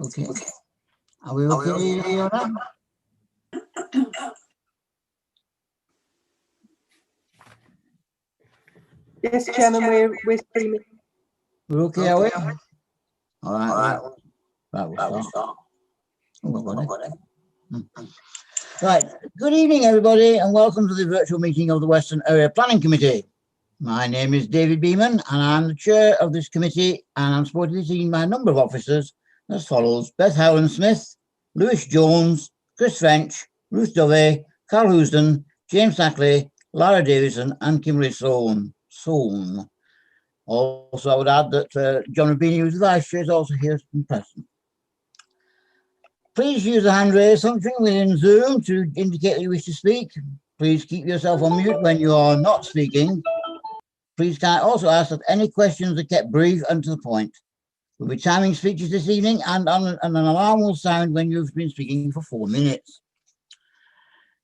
Okay. Are we okay, Leona? Yes, Chairman, we're streaming. We're okay, are we? All right. Right, we'll start. Right. Good evening, everybody, and welcome to the virtual meeting of the Western Area Planning Committee. My name is David Beeman, and I'm the chair of this committee, and I'm supported this evening by a number of officers as follows: Beth Howland-Smith, Lewis Jones, Chris French, Ruth Dovey, Carl Housden, James Sackley, Lara Davison, and Kimberly Sohn. Also, I would add that John Rubini, who's the vice chair, is also here and present. Please use the hand raise function within Zoom to indicate that you wish to speak. Please keep yourself on mute when you are not speaking. Please can I also ask that any questions are kept brief and to the point. We'll be timing speeches this evening, and an alarm will sound when you've been speaking for 4 minutes.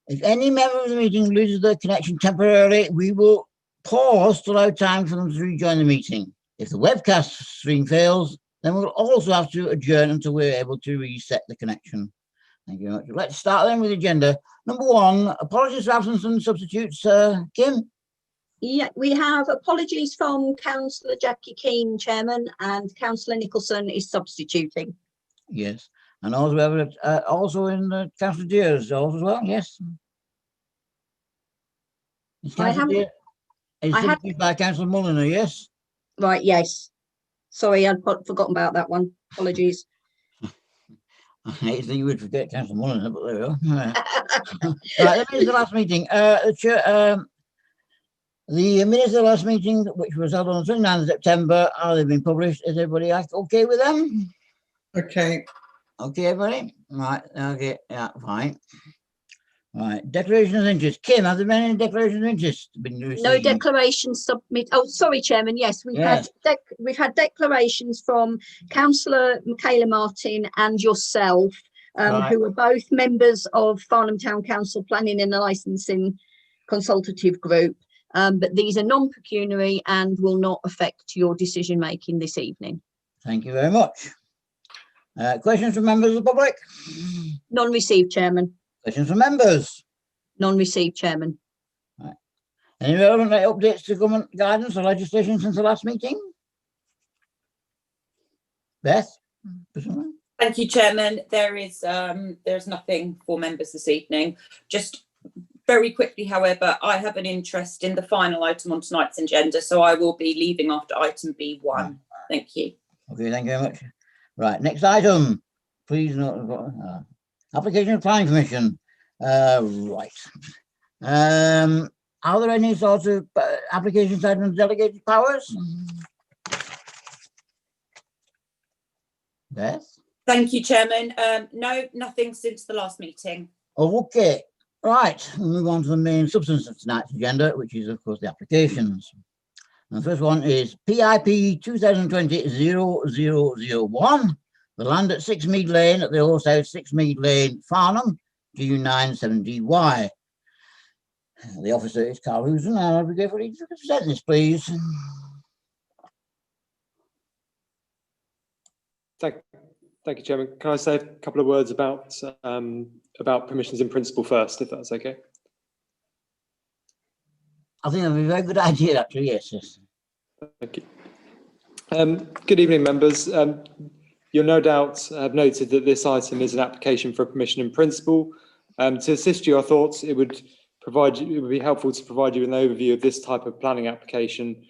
If any member of the meeting loses their connection temporarily, we will pause to allow time for them to rejoin the meeting. If the webcast stream fails, then we'll also have to adjourn until we're able to reset the connection. Thank you very much. Let's start then with the agenda. Number 1, apologies for absence and substitutes. Kim? Yeah, we have apologies from Councillor Jackie Keane, Chairman, and Councillor Nicholson is substituting. Yes. And also we have also in Councillor Deers also as well, yes. I haven't. It's substituted by Councillor Mulliner, yes? Right, yes. Sorry, I'd forgotten about that one. Apologies. I hate to think you would forget Councillor Mulliner, but there we are. Right, that is the last meeting. The minutes of the last meeting, which was held on the 29th of September, are they been published? Is everybody okay with them? Okay. Okay, everybody? Right, okay, yeah, fine. Right, declarations of interest. Kim, have there been any declarations of interest been received? No declarations submit. Oh, sorry, Chairman. Yes, we've had declarations from Councillor Michaela Martin and yourself, Right. who are both members of Farnham Town Council Planning and Licensing Consultative Group. But these are non-pecuniary and will not affect your decision making this evening. Thank you very much. Questions from members of the public? None received, Chairman. Questions from members? None received, Chairman. Right. Any relevant updates to government guidance or legislation since the last meeting? Beth? Thank you, Chairman. There's nothing for members this evening. Just very quickly, however, I have an interest in the final item on tonight's agenda, so I will be leaving after item B1. Thank you. Okay, thank you very much. Right, next item. Please note application of planning permission. Right. Are there any sorts of applications items delegated powers? Beth? Thank you, Chairman. No, nothing since the last meeting. Okay. Right, we'll move on to the main substance of tonight's agenda, which is, of course, the applications. And the first one is PIP 2020-0001, the land at 6 Mead Lane at the Horse House, 6 Mead Lane, Farnham, GU970Y. The officer is Carl Housden, and I'll be grateful to present this, please. Thank you, Chairman. Can I say a couple of words about permissions in principle first, if that's okay? I think that'd be a very good idea, actually, yes. Thank you. Good evening, members. You'll no doubt have noted that this item is an application for a permission in principle. To assist you, I thought it would be helpful to provide you an overview of this type of planning application,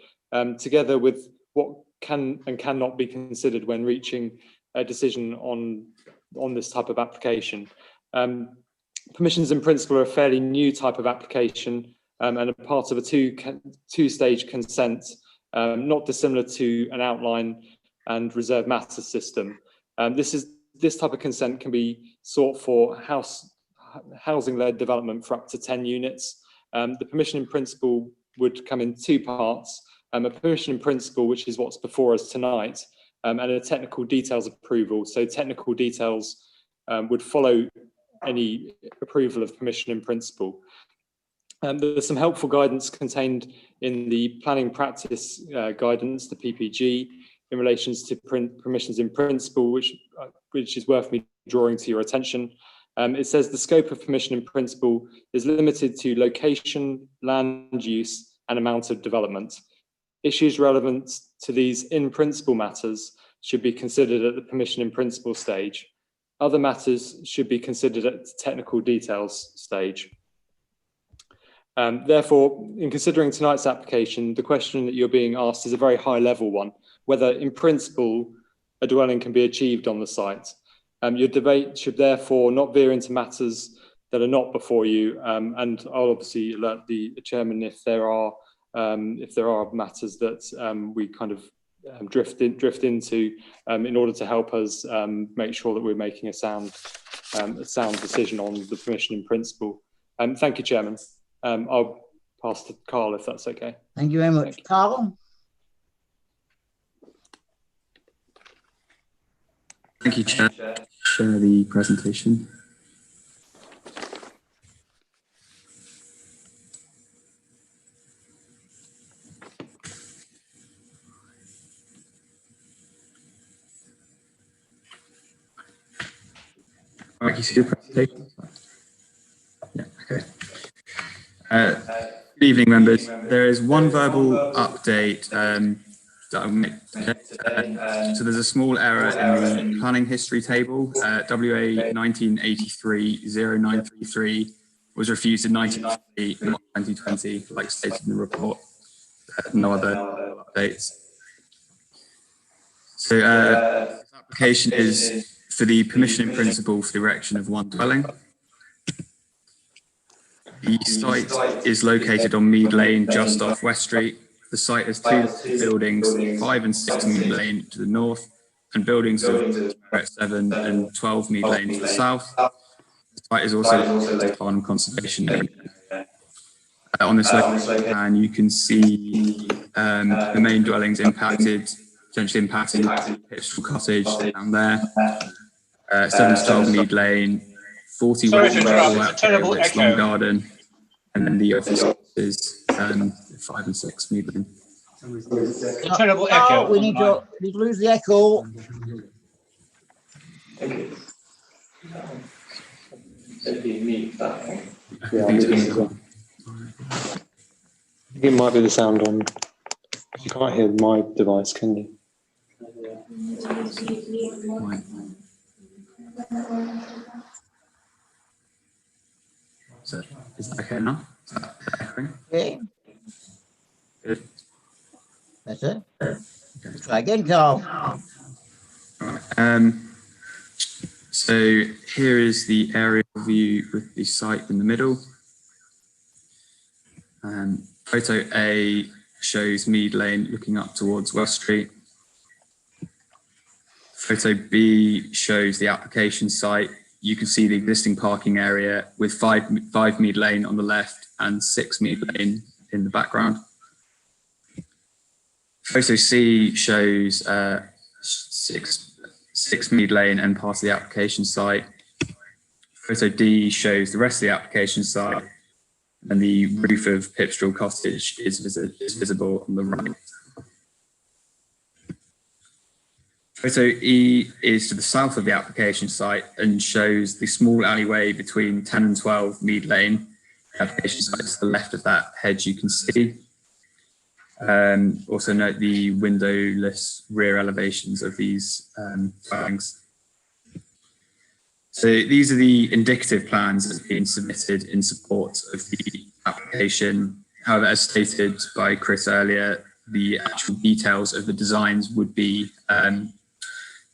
together with what can and cannot be considered when reaching a decision on this type of application. Permissions in principle are a fairly new type of application and are part of a two-stage consent, not dissimilar to an outline and reserve matter system. This type of consent can be sought for housing-led development for up to 10 units. The permission in principle would come in 2 parts: a permission in principle, which is what's before us tonight, and a technical details approval. So technical details would follow any approval of permission in principle. There's some helpful guidance contained in the planning practice guidance, the PPG, in relation to permissions in principle, which is worth me drawing to your attention. It says the scope of permission in principle is limited to location, land use, and amount of development. Issues relevant to these in principle matters should be considered at the permission in principle stage. Other matters should be considered at the technical details stage. Therefore, in considering tonight's application, the question that you're being asked is a very high level one, whether in principle a dwelling can be achieved on the site. Your debate should therefore not veer into matters that are not before you, and I'll obviously alert the chairman if there are matters that we kind of drift into in order to help us make sure that we're making a sound decision on the permission in principle. Thank you, Chairman. I'll pass to Carl if that's okay. Thank you very much. Thank you. Carl? Thank you, Chair. Share the presentation. Can you see the presentation? Yeah, okay. Good evening, members. There is one verbal update that I'll make. So there's a small error in the planning history table. WA 1983-0933 was refused in 1990, not 2020, like stated in the report. No other updates. So this application is for the permission in principle for the erection of one dwelling. The site is located on Mead Lane, just off West Street. The site has two buildings, 5 and 6 Mead Lane to the north, and buildings of 7 and 12 Mead Lane to the south. The site is also located on conservation area. On this plan, you can see the main dwellings potentially impacted Hipstrel Cottage down there, 7 to 12 Mead Lane, 40 Long Garden, and then the offices 5 and 6 Mead Lane. Terrible echo. We need to lose the echo. It might be the sound on. You can't hear my device, can you? So, is that okay now? Is that echoing? Okay, Good. that's it. Try again, Carl. So here is the aerial view with the site in the middle. Photo A shows Mead Lane looking up towards West Street. Photo B shows the application site. You can see the existing parking area with 5 Mead Lane on the left and 6 Mead Lane in the background. Photo C shows 6 Mead Lane and part of the application site. Photo D shows the rest of the application site, and the roof of Hipstrel Cottage is visible on the right. Photo E is to the south of the application site and shows the small alleyway between 10 and 12 Mead Lane. The application site to the left of that hedge you can see. Also note the windowless rear elevations of these dwellings. So these are the indicative plans that have been submitted in support of the application. However, as stated by Chris earlier, the actual details of the designs would be a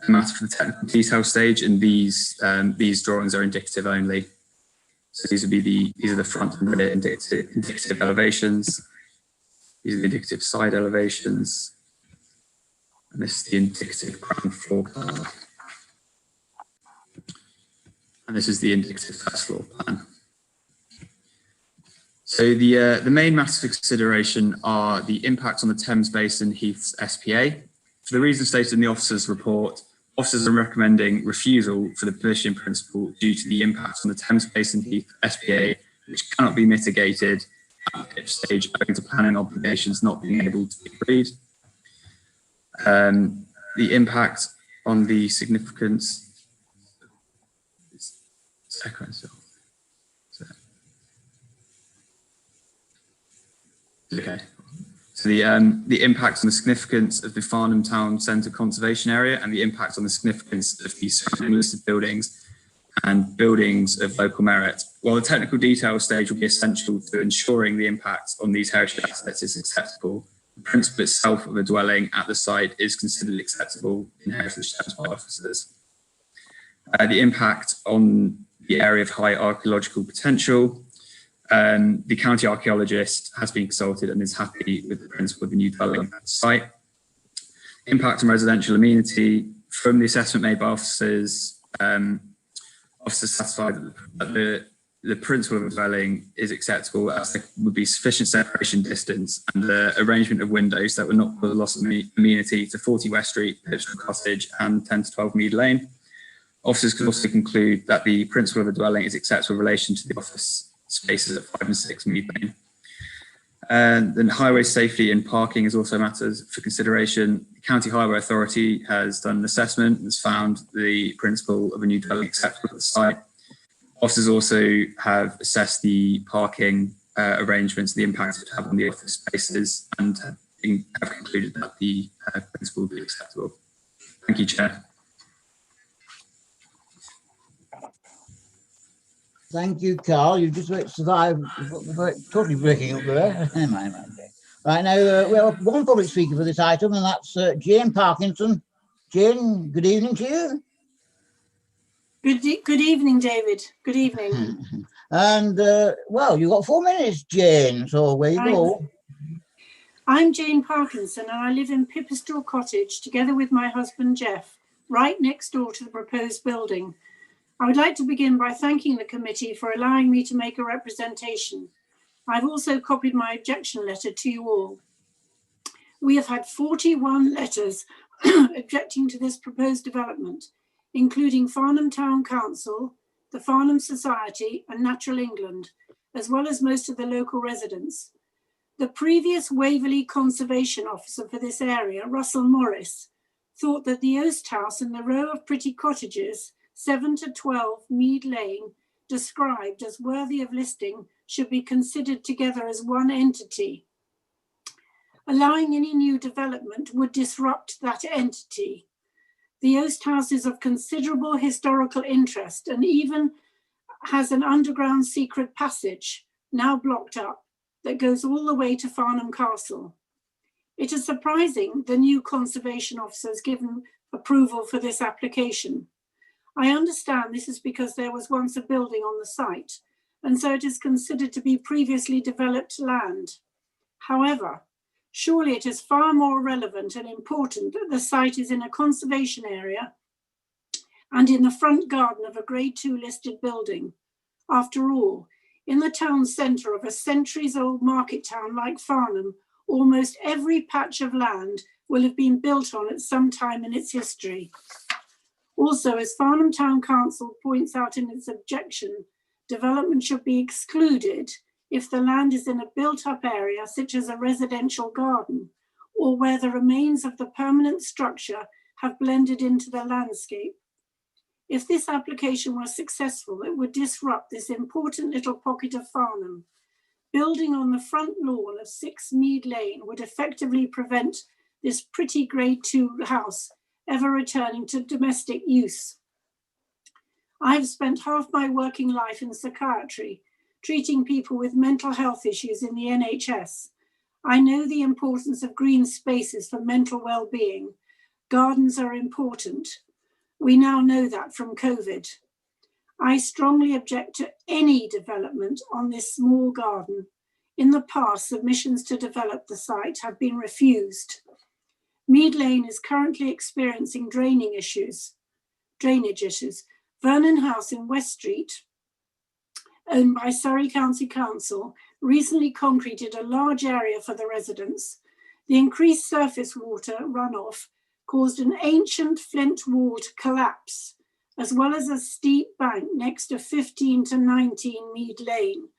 matter for the technical detail stage, and these drawings are indicative only. So these are the front and rear indicative elevations. These are the indicative side elevations, and this is the indicative ground floor plan. And this is the indicative first floor plan. So the main matters of consideration are the impact on the Thames Basin Heaths SPA. For the reasons stated in the officer's report, officers are recommending refusal for the permission principle due to the impact on the Thames Basin Heath SPA, which cannot be mitigated at the stage owing to planning obligations not being able to be agreed. the impact on the significance. Okay. So the impact on the significance of the Farnham Town Centre Conservation Area and the impact on the significance of the surrounding listed buildings and buildings of local merit. While the technical detail stage will be essential to ensuring the impact on these heritage assets is acceptable, the principle itself of a dwelling at the site is considered acceptable in heritage terms by officers. The impact on the area of high archaeological potential. The county archaeologist has been consulted and is happy with the principle of the new dwelling at the site. Impact on residential amenity. From the assessment made by officers, officers satisfied that the principle of a dwelling is acceptable as there would be sufficient separation distance and the arrangement of windows that would not cause loss of amenity to 40 West Street, Hipston Cottage and 10 to 12 Mead Lane. Officers could also conclude that the principle of a dwelling is acceptable in relation to the office spaces at 5 and 6 Mead Lane. And then highway safety and parking is also matters for consideration. The County Highway Authority has done an assessment and has found the principle of a new dwelling acceptable at the site. Officers also have assessed the parking arrangements, the impact it would have on the office spaces, and have concluded that the principle will be acceptable. Thank you, Chair. Thank you, Carl. You just survived totally breaking up there. Right now, we have one public speaker for this item, and that's Jane Parkinson. Jane, good evening to you. Good evening, David. Good evening. And well, you've got 4 minutes, Jane. So away you go. I'm Jane Parkinson, and I live in Pipistrel Cottage together with my husband Jeff, right next door to the proposed building. I would like to begin by thanking the committee for allowing me to make a representation. I've also copied my objection letter to you all. We have had 41 letters objecting to this proposed development, including Farnham Town Council, the Farnham Society and Natural England, as well as most of the local residents. The previous Waverley Conservation Officer for this area, Russell Morris, thought that the Oast House and the row of pretty cottages 7 to 12 Mead Lane, described as worthy of listing, should be considered together as one entity. Allowing any new development would disrupt that entity. The Oast House is of considerable historical interest and even has an underground secret passage, now blocked up, that goes all the way to Farnham Castle. It is surprising the new conservation officer has given approval for this application. I understand this is because there was once a building on the site, and so it is considered to be previously developed land. However, surely it is far more relevant and important that the site is in a conservation area and in the front garden of a Grade 2 listed building. After all, in the town centre of a centuries-old market town like Farnham, almost every patch of land will have been built on at some time in its history. Also, as Farnham Town Council points out in its objection, development should be excluded if the land is in a built-up area such as a residential garden, or where the remains of the permanent structure have blended into the landscape. If this application was successful, it would disrupt this important little pocket of Farnham. Building on the front lawn of 6 Mead Lane would effectively prevent this pretty Grade 2 house ever returning to domestic use. I've spent half my working life in psychiatry, treating people with mental health issues in the NHS. I know the importance of green spaces for mental well-being. Gardens are important. We now know that from COVID. I strongly object to any development on this small garden. In the past, submissions to develop the site have been refused. Mead Lane is currently experiencing drainage issues. Vernon House in West Street, owned by Surrey County Council, recently concreted a large area for the residents. The increased surface water runoff caused an ancient flint wall to collapse, as well as a steep bank next to 15 to 19 Mead Lane.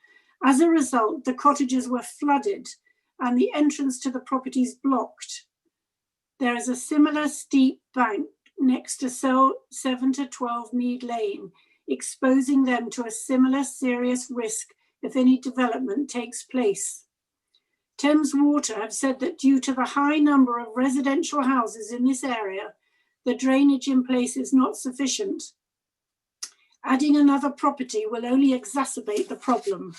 As a result, the cottages were flooded and the entrance to the properties blocked. There is a similar steep bank next to 7 to 12 Mead Lane, exposing them to a similar serious risk if any development takes place. Thames Water have said that due to the high number of residential houses in this area, the drainage in place is not sufficient. Adding another property will only exacerbate the problem.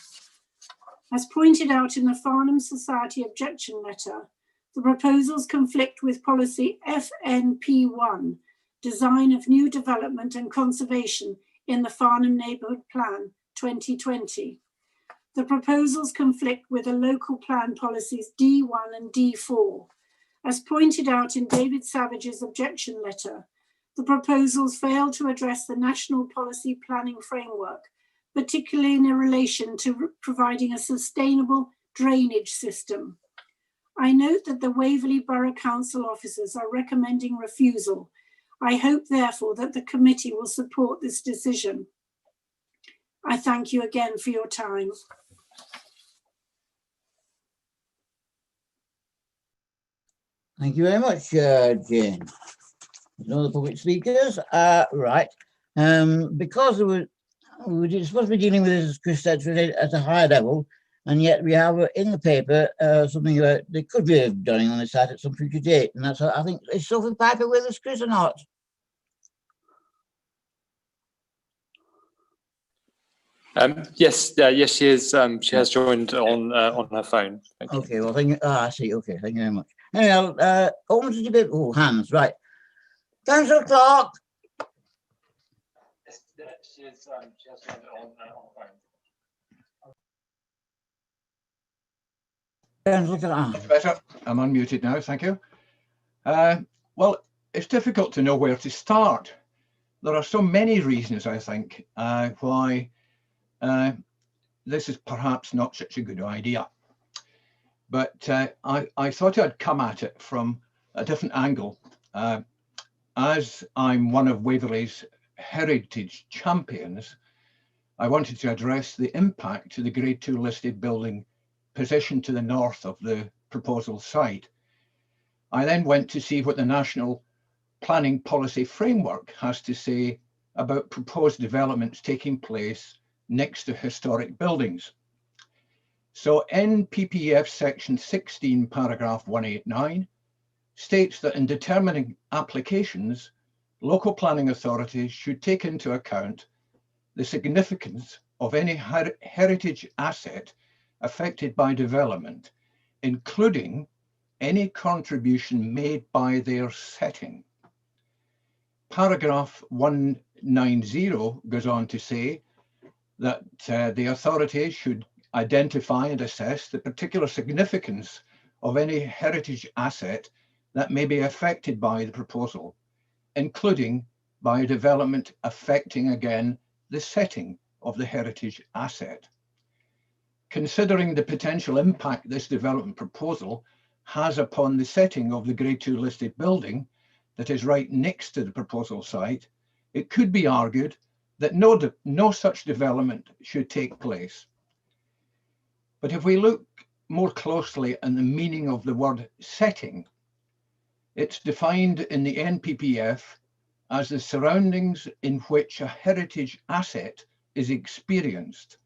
As pointed out in the Farnham Society objection letter, the proposals conflict with policy FNP1, Design of New Development and Conservation in the Farnham Neighbourhood Plan 2020. The proposals conflict with the local plan policies D1 and D4. As pointed out in David Savage's objection letter, the proposals fail to address the national policy planning framework, particularly in relation to providing a sustainable drainage system. I note that the Waverley Borough Council officers are recommending refusal. I hope, therefore, that the committee will support this decision. I thank you again for your time. Thank you very much, Jane. There's no other public speakers. Right. Because we're supposed to be dealing with this, as Chris said, at a higher level, and yet we have in the paper something about they could be done on this site at some future date. And that's, I think, is Sophie Piper with us, Chris, or not? Yes, yes, she is. She has joined on her phone. Thank you. Okay, well, thank you. I see. Okay, thank you very much. Anyway, I'll open to debate. Oh, hands, right. Councillor Clark. She has joined on her phone. Councillor Clark. Better. I'm unmuted now, thank you. Well, it's difficult to know where to start. There are so many reasons, I think, why this is perhaps not such a good idea. But I thought I'd come at it from a different angle. As I'm one of Waverley's heritage champions, I wanted to address the impact to the Grade 2 listed building positioned to the north of the proposal site. I then went to see what the National Planning Policy Framework has to say about proposed developments taking place next to historic buildings. So NPPF section 16, paragraph 189 states that in determining applications, local planning authorities should take into account the significance of any heritage asset affected by development, including any contribution made by their setting. Paragraph 190 goes on to say that the authorities should identify and assess the particular significance of any heritage asset that may be affected by the proposal, including by development affecting, again, the setting of the heritage asset. Considering the potential impact this development proposal has upon the setting of the Grade 2 listed building that is right next to the proposal site, it could be argued that no such development should take place. But if we look more closely at the meaning of the word setting, it's defined in the NPPF as the surroundings in which a heritage asset is experienced,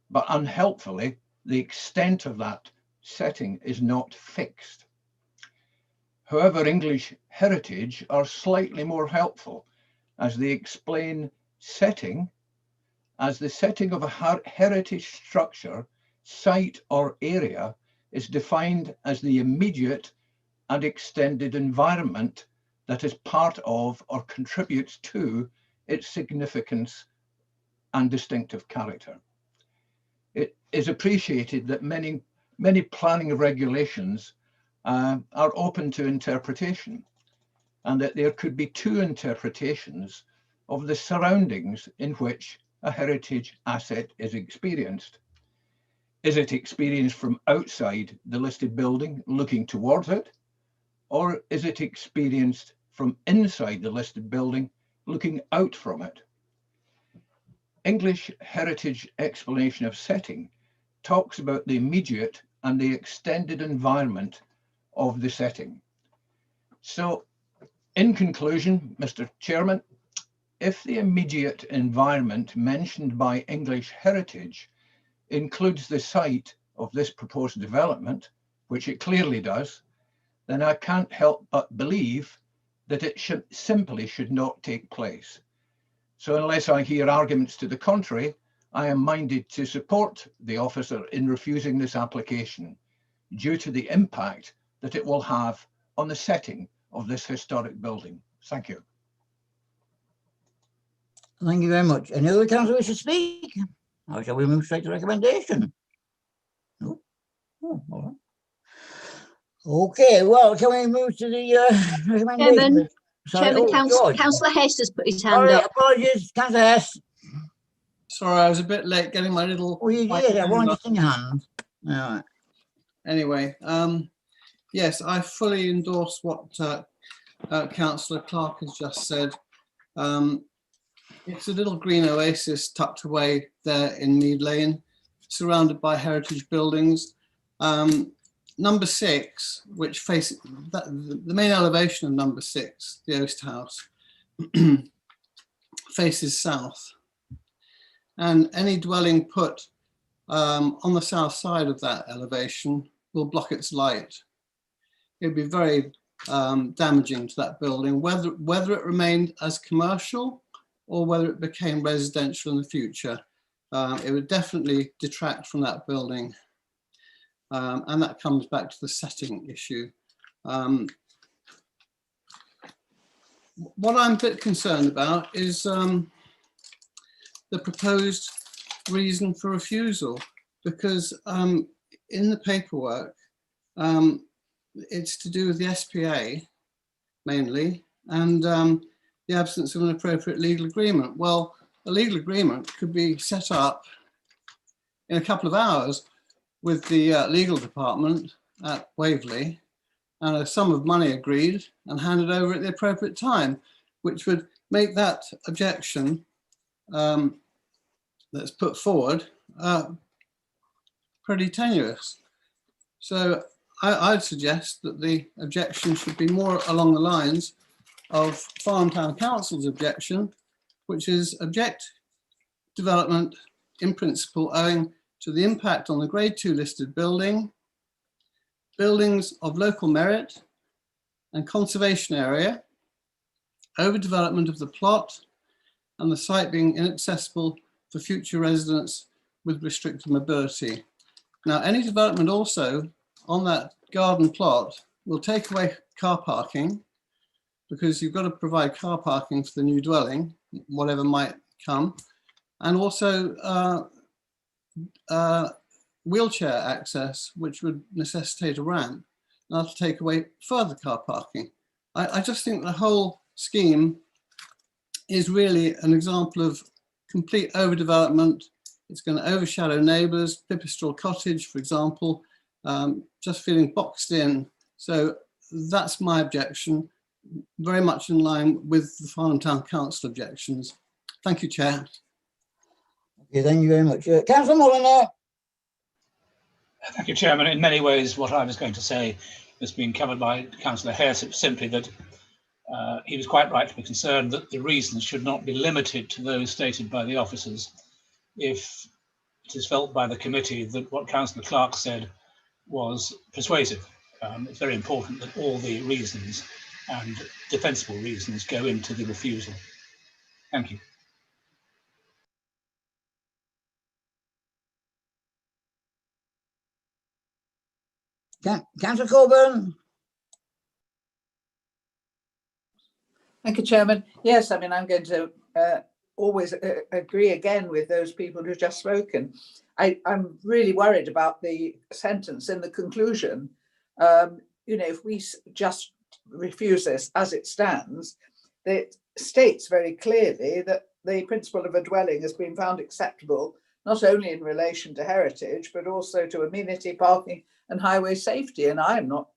but unhelpfully, the extent of that setting is not fixed. However, English heritage are slightly more helpful as they explain setting as the setting of a heritage structure, site or area is defined as the immediate and extended environment that is part of or contributes to its significance and distinctive character. It is appreciated that many planning regulations are open to interpretation, and that there could be two interpretations of the surroundings in which a heritage asset is experienced. Is it experienced from outside the listed building looking towards it, or is it experienced from inside the listed building looking out from it? English heritage explanation of setting talks about the immediate and the extended environment of the setting. So, in conclusion, Mr. Chairman, if the immediate environment mentioned by English Heritage includes the site of this proposed development, which it clearly does, then I can't help but believe that it should not take place. So unless I hear arguments to the contrary, I am minded to support the officer in refusing this application due to the impact that it will have on the setting of this historic building. Thank you. Thank you very much. Any other councillor wish to speak? Or shall we move straight to recommendation? No? Oh, all right. Okay, well, can we move to the recommendation? Chairman, George. Councillor Hess has put his hand Sorry, up. apologies, councillor Hess. Sorry, I was a bit late getting my little. Oh, you did, I wanted to sing your hand. All right. Anyway, yes, I fully endorse what Councillor Clark has just said. It's a little green oasis tucked away there in Mead Lane, surrounded by heritage buildings. Number 6, which faces the main elevation of number 6, the Oast House, faces south. And any dwelling put on the south side of that elevation will block its light. It would be very damaging to that building, whether it remained as commercial or whether it became residential in the future. It would definitely detract from that building. And that comes back to the setting issue. What I'm a bit concerned about is the proposed reason for refusal, because in the paperwork, it's to do with the SPA mainly, and the absence of an appropriate legal agreement. Well, a legal agreement could be set up in a couple of hours with the legal department at Waverley, and a sum of money agreed and handed over at the appropriate time, which would make that objection that's put forward pretty tenuous. So I'd suggest that the objection should be more along the lines of Farnham Town Council's objection, which is object development in principle owing to the impact on the grade 2 listed buildings of local merit and conservation area, overdevelopment of the plot, and the site being inaccessible for future residents with restricted mobility. Now, any development also on that garden plot will take away car parking, because you've got to provide car parking for the new dwelling, whatever might come, and also wheelchair access, which would necessitate a ramp, and that'll take away further car parking. I just think the whole scheme is really an example of complete overdevelopment. It's going to overshadow neighbours, Pipistrel Cottage, for example, just feeling boxed in. So that's my objection, very much in line with the Farnham Town Council objections. Thank you, Chair. Okay, thank you very much. Councillor Mulliner. Thank you, Chairman. In many ways, what I was going to say has been covered by Councillor Hess. It's simply that he was quite right to be concerned that the reasons should not be limited to those stated by the officers. If it is felt by the committee that what Councillor Clark said was persuasive, it's very important that all the reasons and defensible reasons go into the refusal. Thank you. Councillor Coburn. Thank you, Chairman. Yes, I mean, I'm going to always agree again with those people who've just spoken. I'm really worried about the sentence in the conclusion. You know, if we just refuse this as it stands, it states very clearly that the principle of a dwelling has been found acceptable, not only in relation to heritage, but also to amenity, parking and highway safety. And I'm not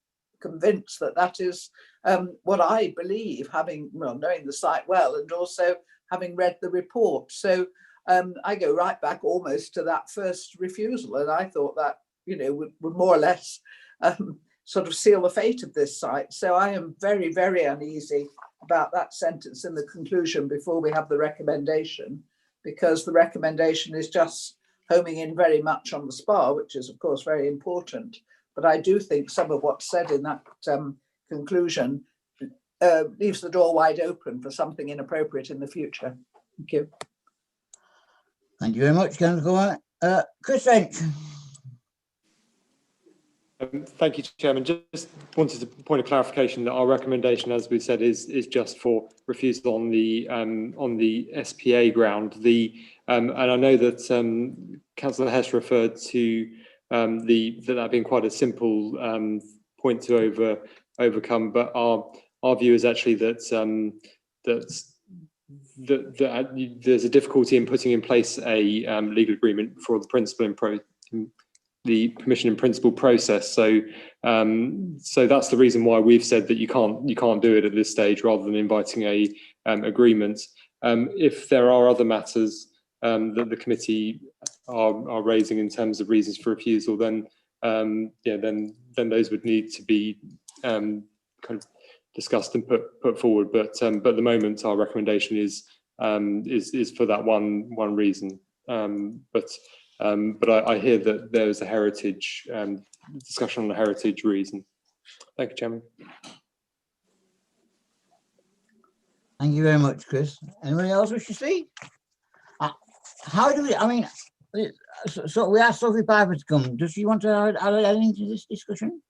convinced that that is what I believe, having, well, knowing the site well and also having read the report. So I go right back almost to that first refusal. And I thought that, you know, would more or less sort of seal the fate of this site. So I am very, very uneasy about that sentence in the conclusion before we have the recommendation, because the recommendation is just homing in very much on the spa, which is of course very important. But I do think some of what's said in that conclusion leaves the door wide open for something inappropriate in the future. Thank you. Thank you very much, Councillor Gowan. Chris French. Thank you, Chairman. Just wanted to point of clarification that our recommendation, as we said, is just for refusal on the SPA ground. And I know that Councillor Hess referred to that being quite a simple point to overcome, but our view is actually that there's a difficulty in putting in place a legal agreement for the principal in the permission in principle process. So that's the reason why we've said that you can't do it at this stage, rather than inviting a agreement. If there are other matters that the committee are raising in terms of reasons for refusal, then then those would need to be kind of discussed and put forward. But at the moment, our recommendation is for that one reason. But I hear that there is a heritage discussion on the heritage reason. Thank you, Chairman. Thank you very much, Chris. Anybody else wish to speak? How do we, I mean, so we asked Sophie Piper to come. Does she want to add anything to this discussion?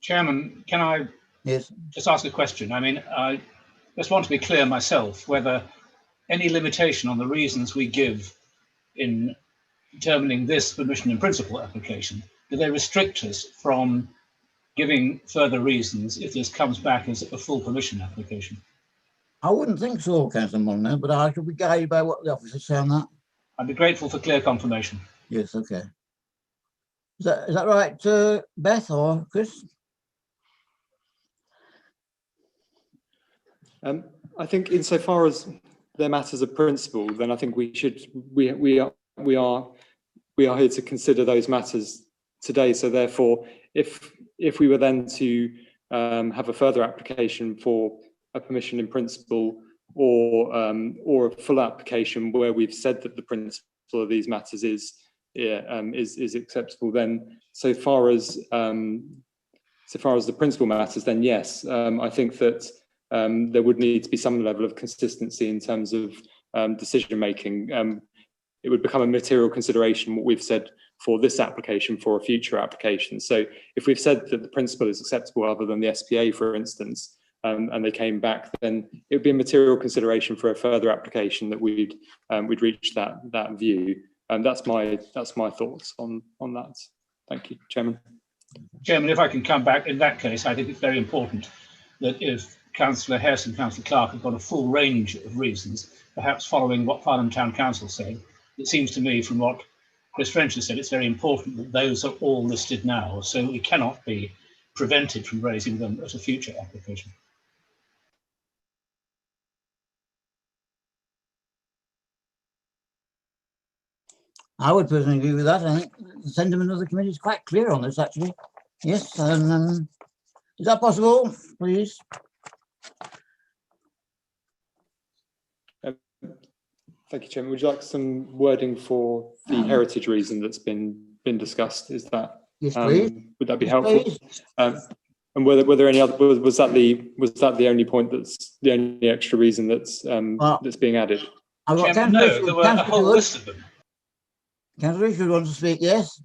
Chairman, can I Yes. just ask a question? I mean, I just want to be clear myself whether any limitation on the reasons we give in determining this permission in principle application, do they restrict us from giving further reasons if this comes back as a full permission application? I wouldn't think so, Councillor Mulliner, but I should be guided by what the officers say on that. I'd be grateful for clear confirmation. Yes, okay. Is that right, Beth or Chris? I think insofar as they're matters of principle, then I think we are here to consider those matters today. So therefore, if we were then to have a further application for a permission in principle or a full application where we've said that the principle of these matters is acceptable, then so far as the principle matters, then yes, I think that there would need to be some level of consistency in terms of decision making. It would become a material consideration what we've said for this application for a future application. So if we've said that the principle is acceptable other than the SPA, for instance, and they came back, then it would be a material consideration for a further application that we'd reach that view. And that's my thoughts on that. Thank you, Chairman. Chairman, if I can come back, in that case, I think it's very important that if Councillor Hess and Councillor Clark have got a full range of reasons, perhaps following what Farnham Town Council said, it seems to me from what Chris French has said, it's very important that those are all listed now, so we cannot be prevented from raising them at a future application. I would personally agree with that. I think the sentiment of the committee is quite clear on this, actually. Yes, is that possible, please? Thank you, Chairman. Would you like some wording for the heritage reason that's been discussed? Is that yes, please? Would that be helpful? And were there any other? Was that the only point that's the only extra reason that's that's being added? Chairman, no, there were a whole list of them. Councillor Richard wants to speak. Yes.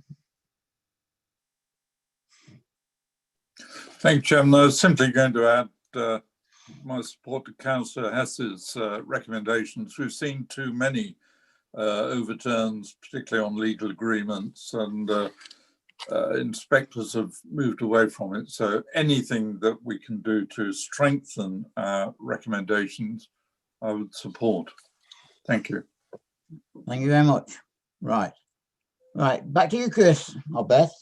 Thank you, Chairman. I was simply going to add my support to Councillor Hess's recommendations. We've seen too many overturns, particularly on legal agreements, and inspectors have moved away from it. So anything that we can do to strengthen our recommendations, I would support. Thank you. Thank you very much. Right. Back to you, Chris or Beth.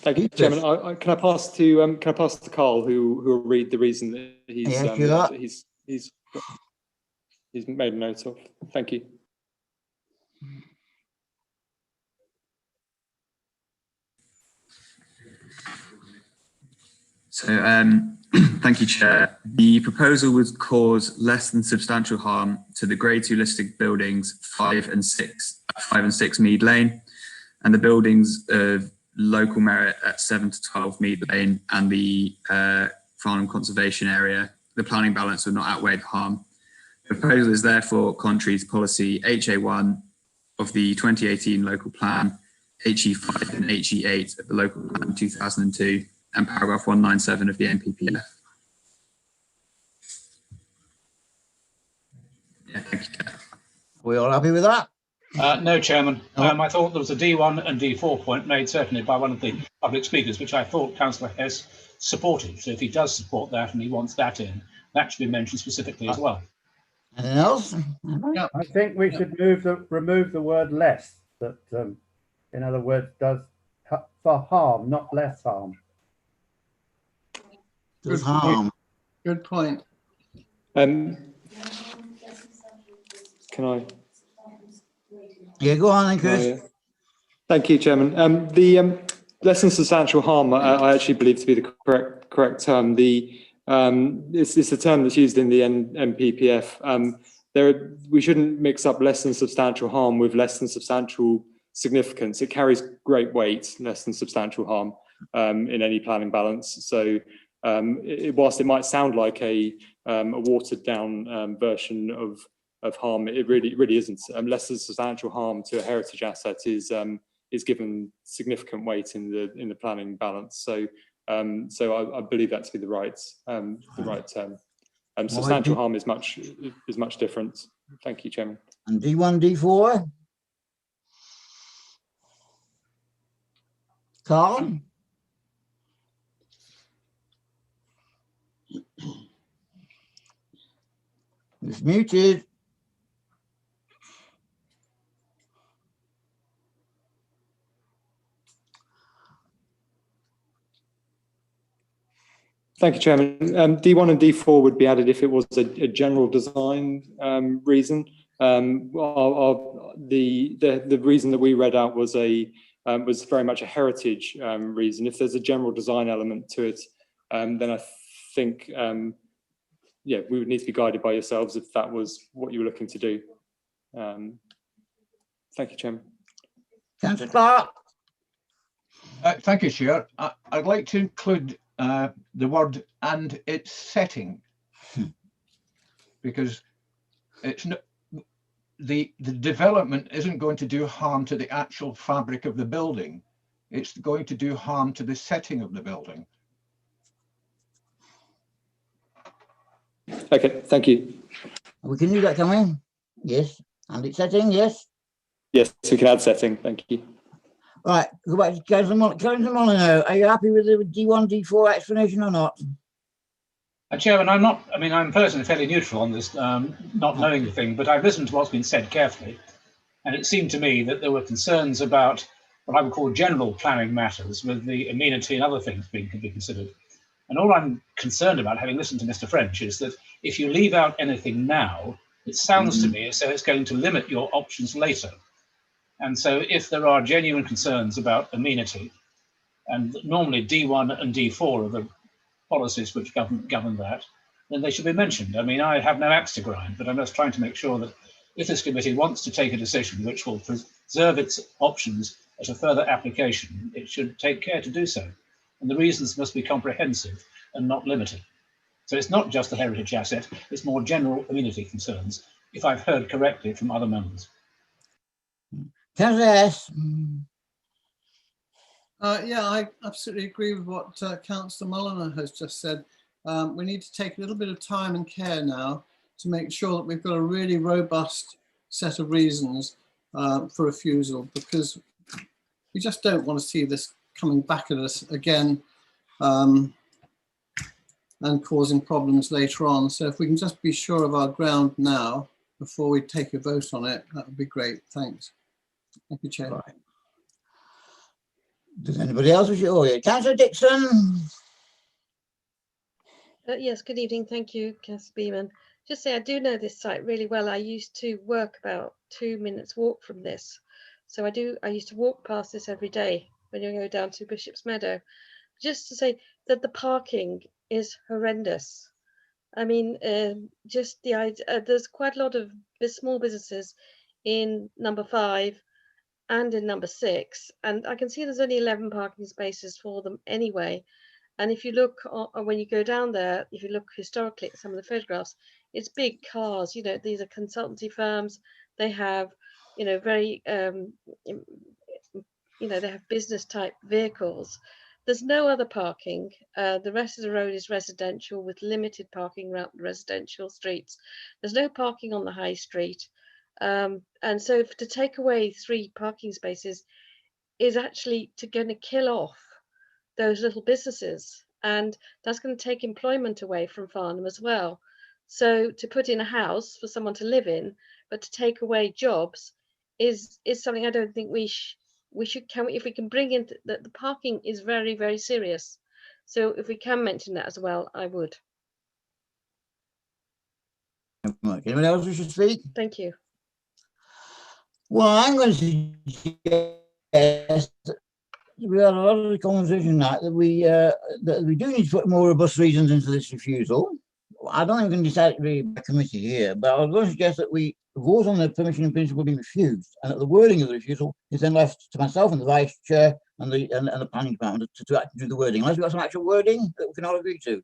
Thank you, Chairman. Can I pass to Carl, who will read the reason that he's made a note of. Thank you. So, thank you, Chair. The proposal would cause less than substantial harm to the Grade 2 listed buildings 5 and 6 Mead Lane, and the buildings of local merit at 7 to 12 Mead Lane and the Farnham Conservation Area. The planning balance would not outweigh the harm. The proposal is therefore contrary to policy HA1 of the 2018 local plan, HE5 and HE8 of the local plan 2002, and paragraph 197 of the NPPF. Yeah, thank you, Chair. We all happy with that? No, Chairman. No. I thought there was a D1 and D4 point made certainly by one of the public speakers, which I thought Councillor Hess supported. So if he does support that and he wants that in, that should be mentioned specifically as well. Anything else? Yeah. I think we should remove the word less. That, in other words, does for harm, not less harm. Does harm. Good point. Can I? Yeah, go on then, Chris. Oh, yeah. Thank you, Chairman. The less than substantial harm, I actually believe to be the correct term. It's a term that's used in the NPPF. We shouldn't mix up less than substantial harm with less than substantial significance. It carries great weight, less than substantial harm, in any planning balance. So, whilst it might sound like a watered down version of harm, it really isn't. Less than substantial harm to a heritage asset is given significant weight in the planning balance. So I believe that to be the right term. Substantial harm is much different. Thank you, Chairman. And D1, D4? Carl? It's muted. Thank you, Chairman. D1 and D4 would be added if it was a general design reason. The reason that we read out was very much a heritage reason. If there's a general design element to it, then I think we would need to be guided by yourselves if that was what you were looking to do. Thank you, Chairman. Councillor Clark? Thank you, Chair. I'd like to include the word "and its setting," because it's not, the development isn't going to do harm to the actual fabric of the building. It's going to do harm to the setting of the building. Okay, thank you. We can do that, can we? Yes. And its setting, yes? Yes, we can add setting. Thank you. Right, go back to Councillor Molyneux. Are you happy with the D1, D4 explanation or not? Chairman, I'm personally fairly neutral on this, not knowing the thing, but I've listened to what's been said carefully. And it seemed to me that there were concerns about what I would call general planning matters with the amenity and other things being considered. And all I'm concerned about, having listened to Mr. French, is that if you leave out anything now, it sounds to me as though it's going to limit your options later. And so if there are genuine concerns about amenity, and normally D1 and D4 are the policies which govern that, then they should be mentioned. I mean, I have no axe to grind, but I'm just trying to make sure that if this committee wants to take a decision which will preserve its options as a further application, it should take care to do so. And the reasons must be comprehensive and not limited. So it's not just a heritage asset, it's more general amenity concerns, if I've heard correctly from other members. Councillor Hess? Yeah, I absolutely agree with what Councillor Molyneux has just said. We need to take a little bit of time and care now to make sure that we've got a really robust set of reasons for refusal, because we just don't want to see this coming back at us again and causing problems later on. So if we can just be sure of our ground now before we take a vote on it, that would be great. Thanks. Thank you, Chair. Right. Does anybody else wish to? Oh, yeah. Councillor Dixon? Yes, good evening. Thank you, Councillor Beeman. just say I do know this site really well. I used to work about 2 minutes walk from this. So I used to walk past this every day when you go down to Bishop's Meadow. Just to say that the parking is horrendous. I mean, just the idea, there's quite a lot of small businesses in number 5 and in number 6, and I can see there's only 11 parking spaces for them anyway. And if you look when you go down there, if you look historically at some of the photographs, it's big cars. You know, these are consultancy firms. They have, you know, very, you know, they have business type vehicles. There's no other parking. The rest of the road is residential with limited parking around the residential streets. There's no parking on the high street. And so to take away 3 parking spaces is actually going to kill off those little businesses, and that's going to take employment away from Farnham as well. So to put in a house for someone to live in, but to take away jobs is something I don't think we should. If we can bring in that the parking is very, very serious. So if we can mention that as well, I would. Anyone else wish to speak? Thank you. Well, I'm going to suggest we had a lot of the conversation that we do need to put more robust reasons into this refusal. I don't think we can decide it really by committee here, but I was going to suggest that we vote on the permission in principle being refused, and that the wording of the refusal is then left to myself and the vice chair and the planning department to actually do the wording, unless we've got some actual wording that we can all agree to.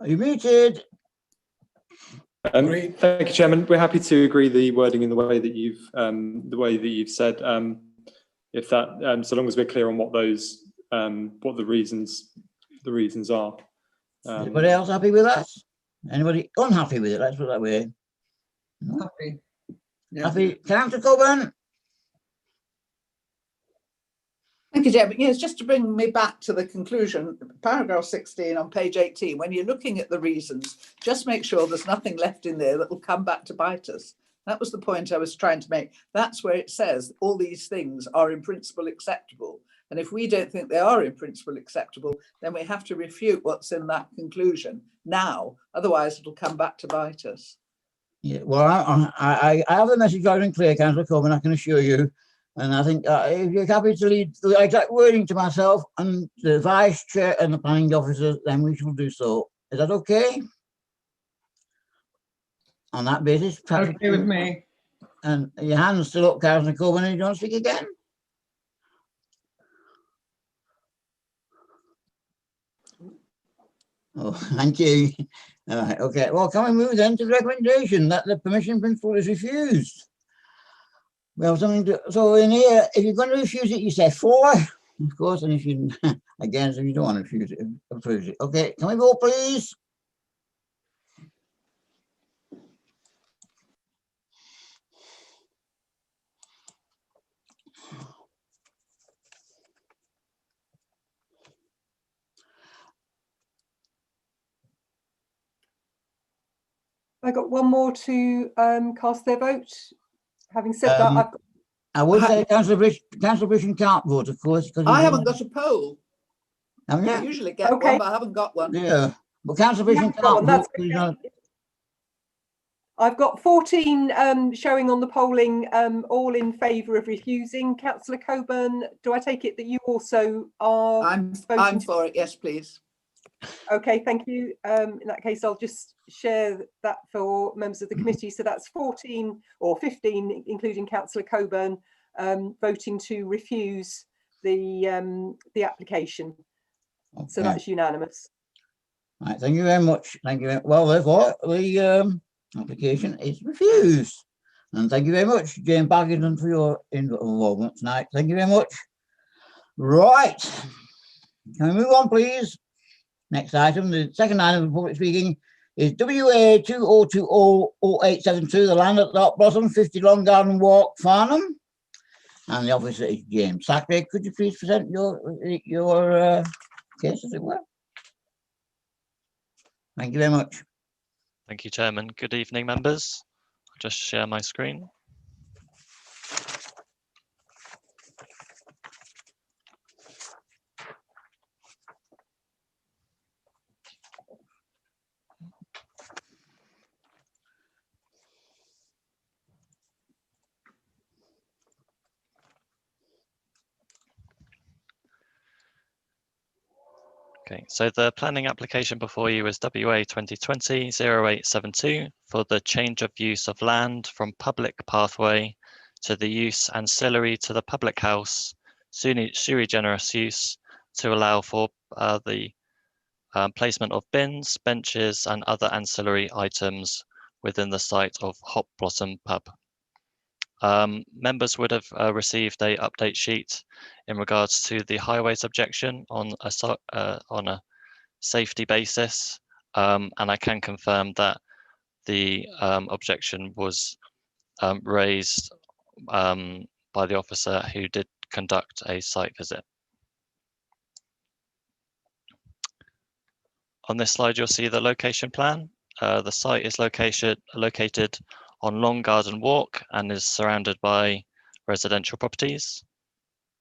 Are you muted? Thank you, Chairman. We're happy to agree the wording in the way that you've said. If that, so long as we're clear on what those, what the reasons are. Anybody else happy with that? Anybody unhappy with it? Let's put it that way. No? Happy. Yeah. Happy. Councillor Coburn? Thank you, Chairman. Yes, just to bring me back to the conclusion, paragraph 16 on page 18, when you're looking at the reasons, just make sure there's nothing left in there that will come back to bite us. That was the point I was trying to make. That's where it says all these things are in principle acceptable. And if we don't think they are in principle acceptable, then we have to refute what's in that conclusion now. Otherwise, it'll come back to bite us. Yeah, well, I have the message loud and clear, Councillor Coburn, I can assure you. And I think if you're happy to lead the exact wording to myself and the vice chair and the planning officer, then we shall do so. Is that okay? On that basis, Okay with me. And your hand's still up, Councillor Coburn. Do you want to speak again? Oh, thank you. All right, okay. Well, can we move then to the recommendation that the permission principle is refused? We have something to, so in here, if you're going to refuse it, you say for, of course, and if you, against, if you don't want to refuse it, approve it. Okay, can we vote, please? I got one more to cast their vote. Having said that, I've got, I would say Councillor Bishop can't vote, of course. I haven't got a poll. Haven't I you? usually get one, but I haven't got one. Yeah, but Councillor Bishop got one, can't that's vote. He's not- I've got 14 showing on the polling, all in favour of refusing. Councillor Coburn, do I take it that you also are? I'm for it. Yes, please. Okay, thank you. In that case, I'll just share that for members of the committee. So that's 14 or 15, including Councillor Coburn, voting to refuse the application. Okay. So that's unanimous. Right, thank you very much. Thank you. Well, therefore, the application is refused. And thank you very much, Jane Parkinson, for your involvement tonight. Thank you very much. Right. Can we move on, please? Next item, the second item of public speaking is WA 20200872, the land at the bottom, 50 Long Garden Walk, Farnham. And the officer is James Sackley. Could you please present your case, as it were? Thank you very much. Thank you, Chairman. Good evening, members. I'll just share my screen. Okay, so the planning application before you is WA 2020-0872 for the change of use of land from public pathway to the use ancillary to the public house, sui generis use, to allow for the placement of bins, benches and other ancillary items within the site of Hop Blossom Pub. Members would have received an update sheet in regards to the highways objection on a safety basis, and I can confirm that the objection was raised by the officer who did conduct a site visit. On this slide, you'll see the location plan. The site is located on Long Garden Walk and is surrounded by residential properties.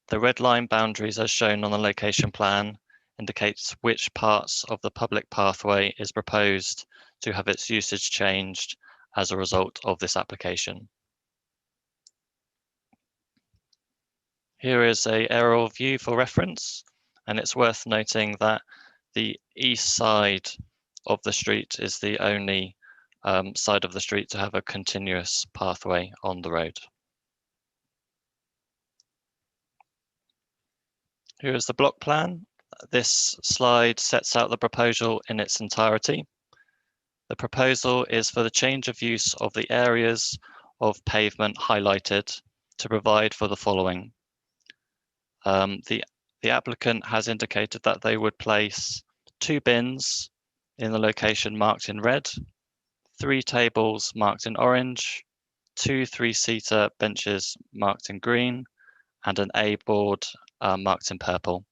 The red line boundaries as shown on the location plan indicates which parts of the public pathway is proposed to have its usage changed as a result of this application. Here is an aerial view for reference, and it's worth noting that the east side of the street is the only side of the street to have a continuous pathway on the road. Here is the block plan. This slide sets out the proposal in its entirety. The proposal is for the change of use of the areas of pavement highlighted to provide for the following. The applicant has indicated that they would place 2 bins in the location marked in red, 3 tables marked in orange, 2 3-seater benches marked in green, and an A board marked in purple.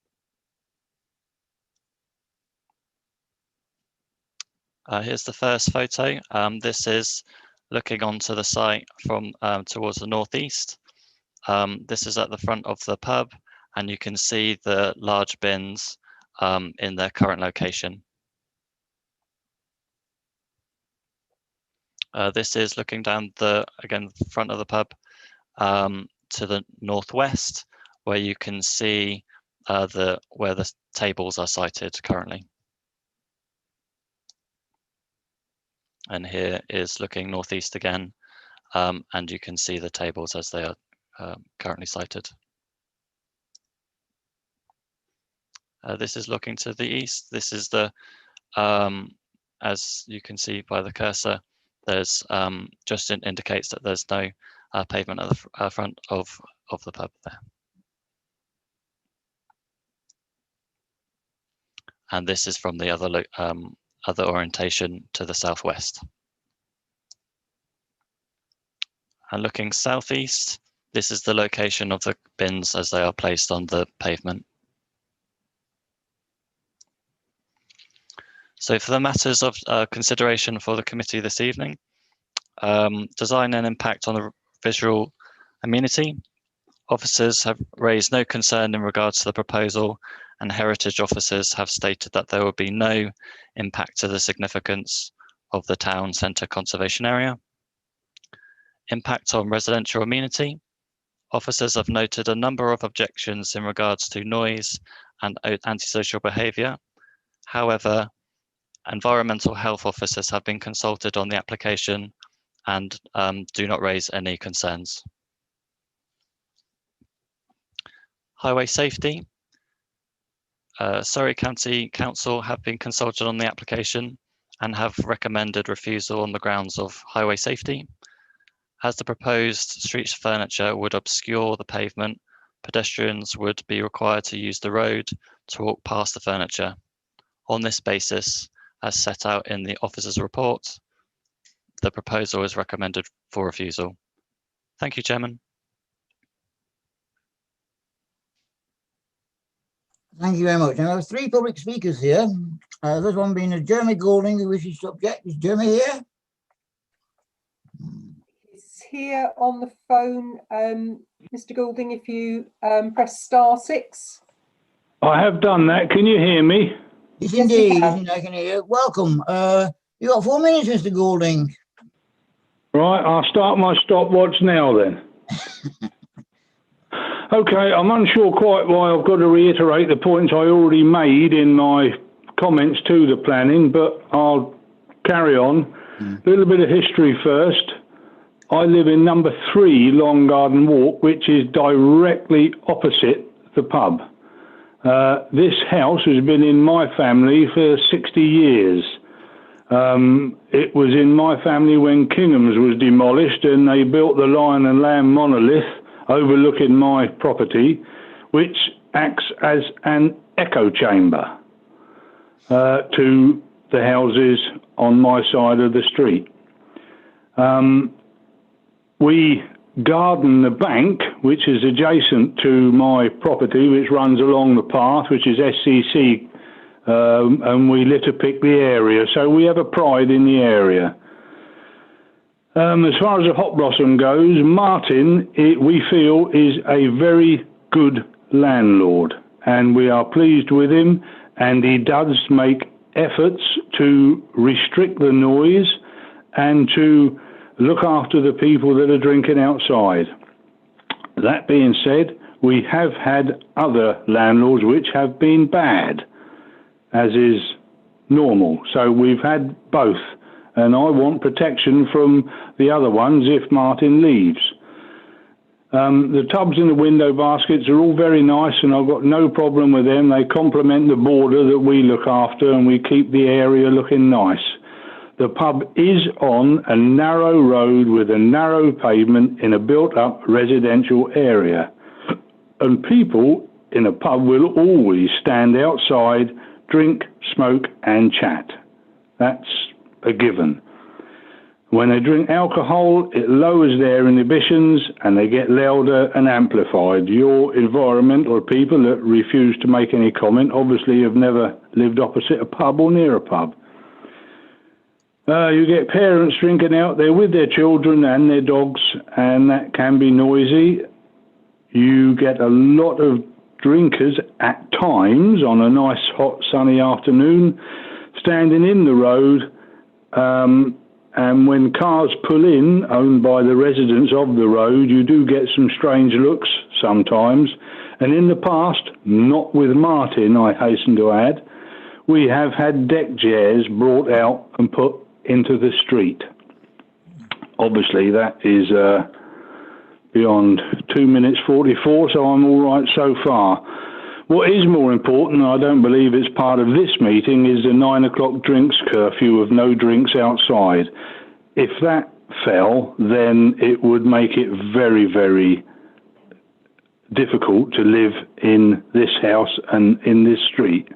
Here's the first photo. This is looking onto the site from towards the northeast. This is at the front of the pub, and you can see the large bins in their current location. This is looking down the front of the pub to the northwest, where you can see where the tables are sited currently. And here is looking northeast again, and you can see the tables as they are currently sited. This is looking to the east. This is the, as you can see by the cursor, there's just indicates that there's no pavement at the front of the pub there. And this is from the other orientation to the southwest. And looking southeast, this is the location of the bins as they are placed on the pavement. So for the matters of consideration for the committee this evening, design and impact on the visual amenity. Officers have raised no concern in regards to the proposal, and heritage officers have stated that there will be no impact to the significance of the town centre conservation area. Impact on residential amenity. Officers have noted a number of objections in regards to noise and antisocial behaviour. However, environmental health officers have been consulted on the application and do not raise any concerns. Highway safety. Surrey County Council have been consulted on the application and have recommended refusal on the grounds of highway safety. As the proposed street furniture would obscure the pavement, pedestrians would be required to use the road to walk past the furniture. On this basis, as set out in the officer's report, the proposal is recommended for refusal. Thank you, Chairman. Thank you very much. Now, I have 3 public speakers here. This one being Jeremy Golding, who wishes to object. Is Jeremy here? He's here on the phone. Mr. Goulding, if you press *6. I have done that. Can you hear me? Yes, indeed. Yes, I can hear you. Welcome. You got 4 minutes, Mr. Goulding. Right, I'll start my stopwatch now then. Okay, I'm unsure quite why I've got to reiterate the points I already made in my comments to the planning, but I'll carry on. A little bit of history first. I live in number 3 Long Garden Walk, which is directly opposite the pub. This house has been in my family for 60 years. It was in my family when Kingham's was demolished and they built the Lion and Lamb monolith overlooking my property, which acts as an echo chamber to the houses on my side of the street. We garden the bank, which is adjacent to my property, which runs along the path, which is SCC, and we litter pick the area. So we have a pride in the area. As far as the hot blossom goes, Martin, we feel, is a very good landlord, and we are pleased with him, and he does make efforts to restrict the noise and to look after the people that are drinking outside. That being said, we have had other landlords which have been bad, as is normal. So we've had both. And I want protection from the other ones if Martin leaves. The tubs and the window baskets are all very nice and I've got no problem with them. They complement the border that we look after and we keep the area looking nice. The pub is on a narrow road with a narrow pavement in a built-up residential area. And people in a pub will always stand outside, drink, smoke and chat. That's a given. When they drink alcohol, it lowers their inhibitions and they get louder and amplified. Your environmental people that refuse to make any comment obviously have never lived opposite a pub or near a pub. You get parents drinking out there with their children and their dogs, and that can be noisy. You get a lot of drinkers at times on a nice hot sunny afternoon standing in the road, and when cars pull in owned by the residents of the road, you do get some strange looks sometimes. And in the past, not with Martin, I hasten to add, we have had deck chairs brought out and put into the street. Obviously that is beyond 2 minutes 44, so I'm all right so far. What is more important, I don't believe it's part of this meeting, is the 9 o'clock drinks curfew of no drinks outside. If that fell, then it would make it very, very difficult to live in this house and in this street.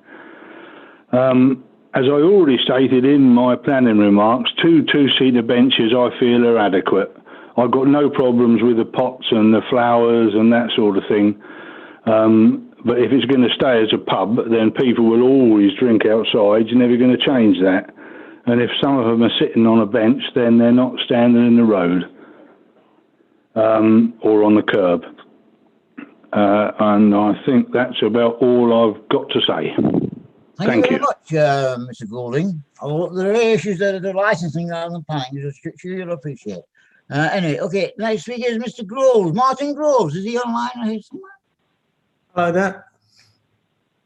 As I already stated in my planning remarks, 2 two-seater benches I feel are adequate. I've got no problems with the pots and the flowers and that sort of thing. But if it's going to stay as a pub, then people will always drink outside. You're never going to change that. And if some of them are sitting on a bench, then they're not standing in the road or on the curb. And I think that's about all I've got to say. Thank you very much, Mr. Goulding. Oh, there are issues that are the licensing rather than planning, which you'll appreciate. Anyway, okay, next speaker is Mr. Groves. Martin Groves, is he online or here somewhere? Hello there.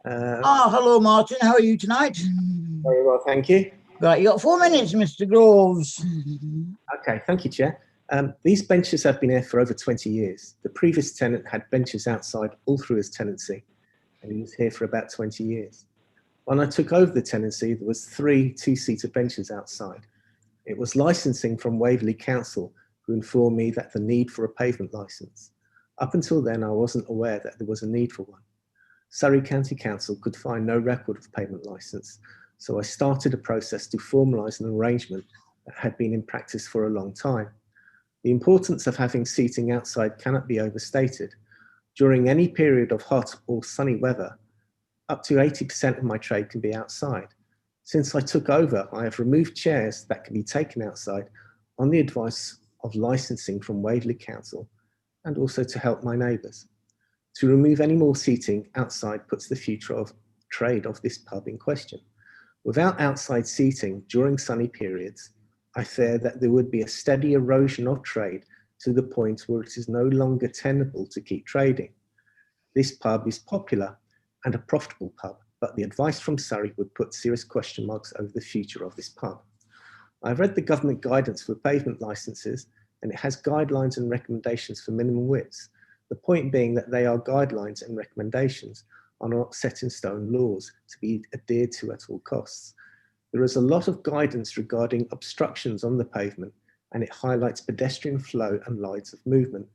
Hello, Martin. How are you tonight? Very well, thank you. Right, you got 4 minutes, Mr. Groves. Okay, thank you, Chair. These benches have been here for over 20 years. The previous tenant had benches outside all through his tenancy, and he was here for about 20 years. When I took over the tenancy, there was 3 two-seater benches outside. It was licensing from Waverley Council who informed me that the need for a pavement licence. Up until then, I wasn't aware that there was a need for one. Surrey County Council could find no record of pavement licence, so I started a process to formalise an arrangement that had been in practice for a long time. The importance of having seating outside cannot be overstated. During any period of hot or sunny weather, up to 80% of my trade can be outside. Since I took over, I have removed chairs that can be taken outside on the advice of licensing from Waverley Council and also to help my neighbours. To remove any more seating outside puts the future of trade of this pub in question. Without outside seating during sunny periods, I fear that there would be a steady erosion of trade to the point where it is no longer tenable to keep trading. This pub is popular and a profitable pub, but the advice from Surrey would put serious question marks over the future of this pub. I've read the government guidance for pavement licenses, and it has guidelines and recommendations for minimum widths. The point being that they are guidelines and recommendations, are not set in stone laws to be adhered to at all costs. There is a lot of guidance regarding obstructions on the pavement, and it highlights pedestrian flow and lines of movement.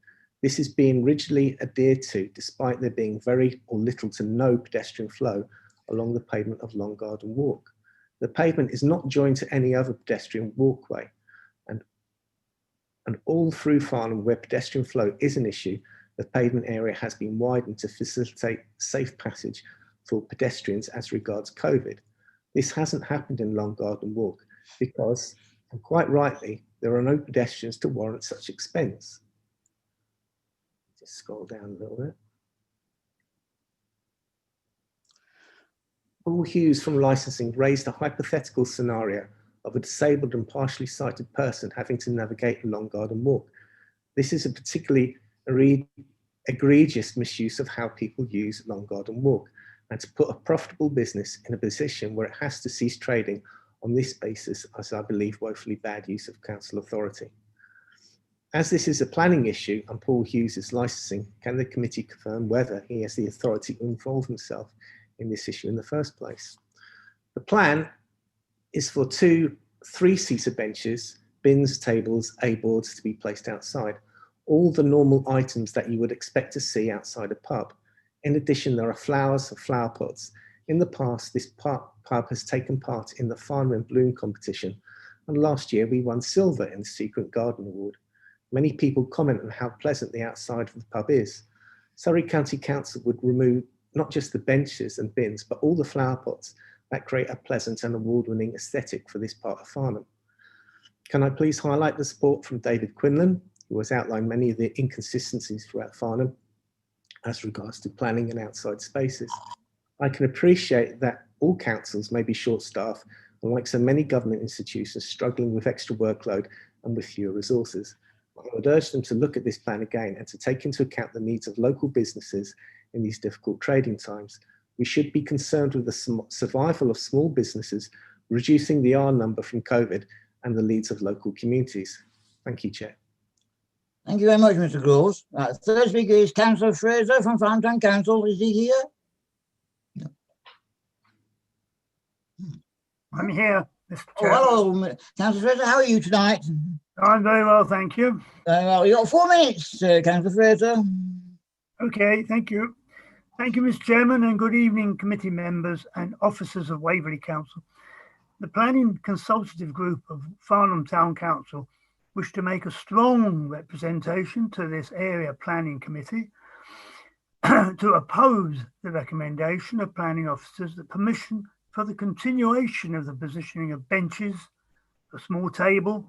This is being rigidly adhered to despite there being very or little to no pedestrian flow along the pavement of Long Garden Walk. The pavement is not joined to any other pedestrian walkway, and all through Farnham where pedestrian flow is an issue, the pavement area has been widened to facilitate safe passage for pedestrians as regards COVID. This hasn't happened in Long Garden Walk because, and quite rightly, there are no pedestrians to warrant such expense. Just scroll down a little bit. Paul Hughes from licensing raised a hypothetical scenario of a disabled and partially sighted person having to navigate a Long Garden Walk. This is a particularly egregious misuse of how people use Long Garden Walk, and to put a profitable business in a position where it has to cease trading on this basis, as I believe woefully bad use of council authority. As this is a planning issue and Paul Hughes is licensing, can the committee confirm whether he has the authority to involve himself in this issue in the first place? The plan is for 2 3-seater benches, bins, tables, A-boards to be placed outside, all the normal items that you would expect to see outside a pub. In addition, there are flowers and flower pots. In the past, this pub has taken part in the Farnham Bloom competition, and last year we won silver in the Secret Garden Award. Many people comment on how pleasant the outside of the pub is. Surrey County Council would remove not just the benches and bins, but all the flower pots that create a pleasant and award-winning aesthetic for this part of Farnham. Can I please highlight the support from David Quinlan, who has outlined many of the inconsistencies throughout Farnham as regards to planning and outside spaces. I can appreciate that all councils may be short-staffed and, like so many government institutions, struggling with extra workload and with fewer resources. I would urge them to look at this plan again and to take into account the needs of local businesses in these difficult trading times. We should be concerned with the survival of small businesses, reducing the R number from COVID and the needs of local communities. Thank you, Chair. Thank you very much, Mr. Groves. Third speaker is Councillor Fraser from Farnham Town Council. Is he here? No. I'm here, Mr. Chair. Oh, hello, Councillor Fraser. How are you tonight? I'm very well, thank you. Well, you've got 4 minutes, Councillor Fraser. Okay, thank you. Thank you, Mr. Chairman, and good evening, committee members and officers of Waverley Council. The Planning Consultative Group of Farnham Town Council wish to make a strong representation to this area planning committee to oppose the recommendation of planning officers that permission for the continuation of the positioning of benches, a small table,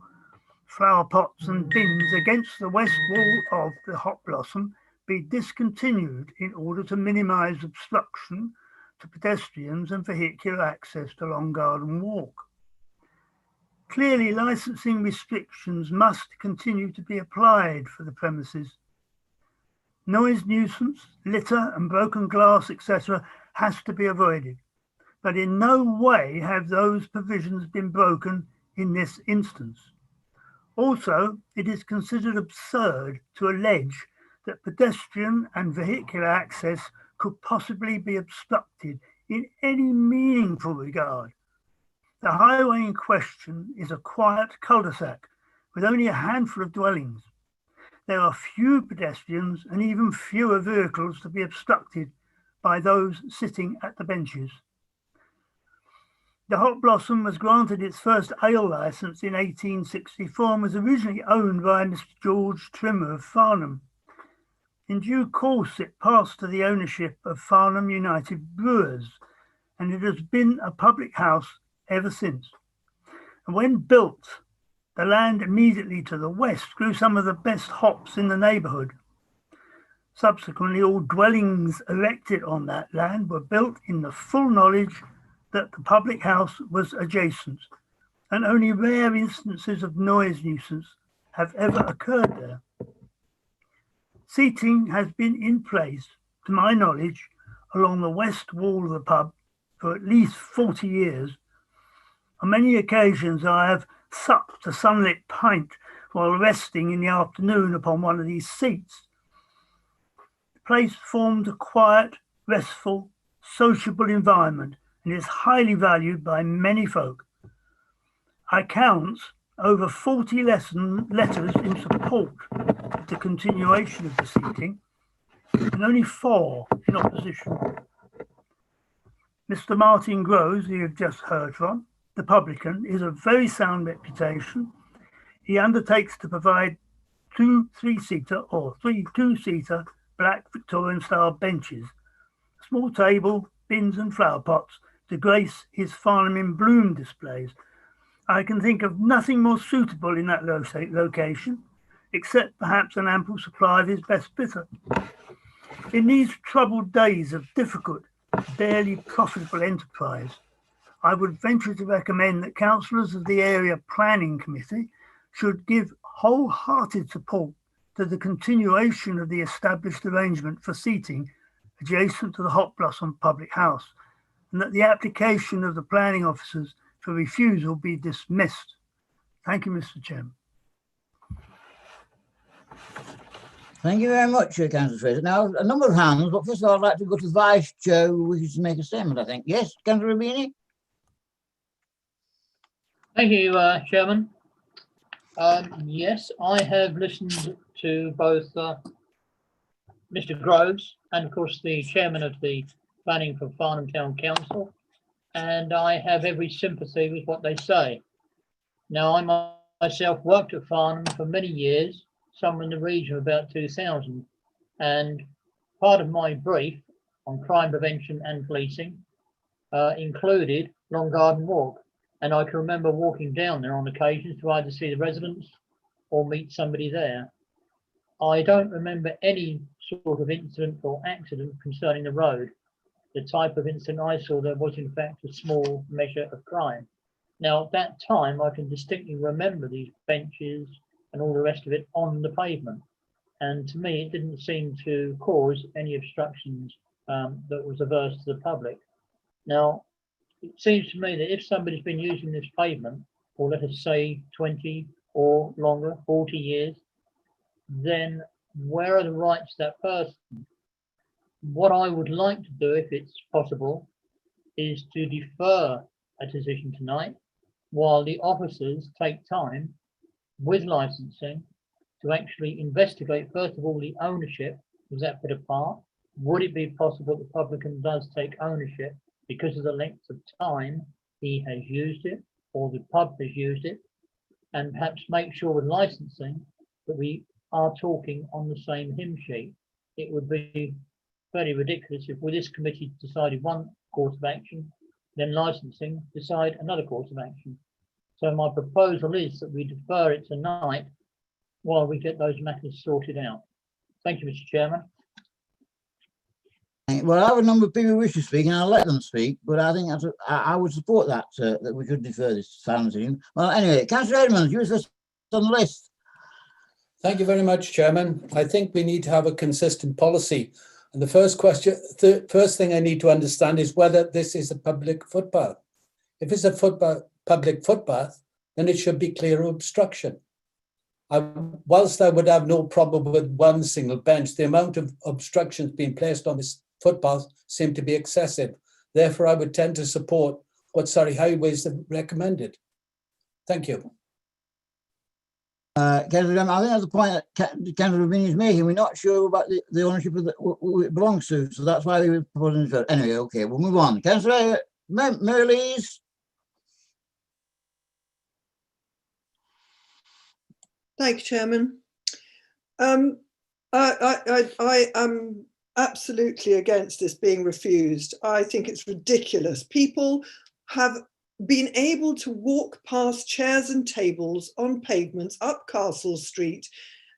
flower pots and bins against the west wall of the Hot Blossom be discontinued in order to minimise obstruction to pedestrians and vehicular access to Long Garden Walk. Clearly, licensing restrictions must continue to be applied for the premises. Noise nuisance, litter and broken glass, etc. has to be avoided, but in no way have those provisions been broken in this instance. Also, it is considered absurd to allege that pedestrian and vehicular access could possibly be obstructed in any meaningful regard. The highway in question is a quiet cul-de-sac with only a handful of dwellings. There are few pedestrians and even fewer vehicles to be obstructed by those sitting at the benches. The Hot Blossom was granted its first ale licence in 1864 and was originally owned by Mr. George Trimmer of Farnham. In due course, it passed to the ownership of Farnham United Brewers, and it has been a public house ever since. And when built, the land immediately to the west grew some of the best hops in the neighbourhood. Subsequently, all dwellings erected on that land were built in the full knowledge that the public house was adjacent, and only rare instances of noise nuisance have ever occurred there. Seating has been in place to my knowledge, along the west wall of the pub for at least 40 years. On many occasions I have supped a sunlit pint while resting in the afternoon upon one of these seats. The place formed a quiet, restful, sociable environment and is highly valued by many folk. I count over 40 letters in support of the continuation of the seating and only 4 in opposition. Mr. Martin Groves, who you've just heard from, the publican, is a very sound reputation. He undertakes to provide 2 3-seater or 3 2-seater black Victorian style benches, a small table, bins and flower pots to grace his Farnham in Bloom displays. I can think of nothing more suitable in that location, except perhaps an ample supply of his best bitter. In these troubled days of difficult, barely profitable enterprise, I would venture to recommend that councillors of the Area Planning Committee should give wholehearted support to the continuation of the established arrangement for seating adjacent to the Hot Blossom Public House, and that the application of the planning officers for refusal be dismissed. Thank you, Mr. Chairman. Thank you very much, Councillor Fraser. Now, a number of hands, but first of all, I'd like to go to the Vice Chair who wishes to make a statement, I think. Yes, Councillor Rubini? Thank you, Chairman. Yes, I have listened to both Mr. Groves and, of course, the Chairman of the Planning for Farnham Town Council, and I have every sympathy with what they say. Now, I myself worked at Farnham for many years, somewhere in the region of about 2000, and part of my brief on crime prevention and policing included Long Garden Walk, and I can remember walking down there on occasions to either see the residents or meet somebody there. I don't remember any sort of incident or accident concerning the road. The type of incident I saw there was in fact a small measure of crime. Now, at that time, I can distinctly remember these benches and all the rest of it on the pavement. And to me, it didn't seem to cause any obstructions that was averse to the public. Now, it seems to me that if somebody's been using this pavement for, let us say, 20 or longer, 40 years, then where are the rights of that person? What I would like to do, if it's possible, is to defer a decision tonight while the officers take time with licensing to actually investigate, first of all, the ownership of that bit of park. Would it be possible that the publican does take ownership because of the length of time he has used it or the pub has used it, and perhaps make sure with licensing that we are talking on the same hymn sheet. It would be very ridiculous if this committee decided one course of action, then licensing decide another course of action. So my proposal is that we defer it tonight while we get those matters sorted out. Thank you, Mr. Chairman. Well, I have a number of people who wish to speak, and I'll let them speak. But I think I would support that that we should defer this final decision. Well, anyway, Councillor Edmonds, you were first on the list. Thank you very much, Chairman. I think we need to have a consistent policy. And the first question, the first thing I need to understand is whether this is a public footpath. If it's a public footpath, then it should be clear of obstruction. Whilst I would have no problem with one single bench, the amount of obstructions being placed on this footpath seem to be excessive. Therefore, I would tend to support what Surrey Highways have recommended. Thank you. Councillor, I think that's the point that Councillor Rubini is making. We're not sure about the ownership of who it belongs to, so that's why we were proposing it. Anyway, okay, we'll move on. Councillor Mary-Louise. Thank you, Chairman. I am absolutely against this being refused. I think it's ridiculous. People have been able to walk past chairs and tables on pavements up Castle Street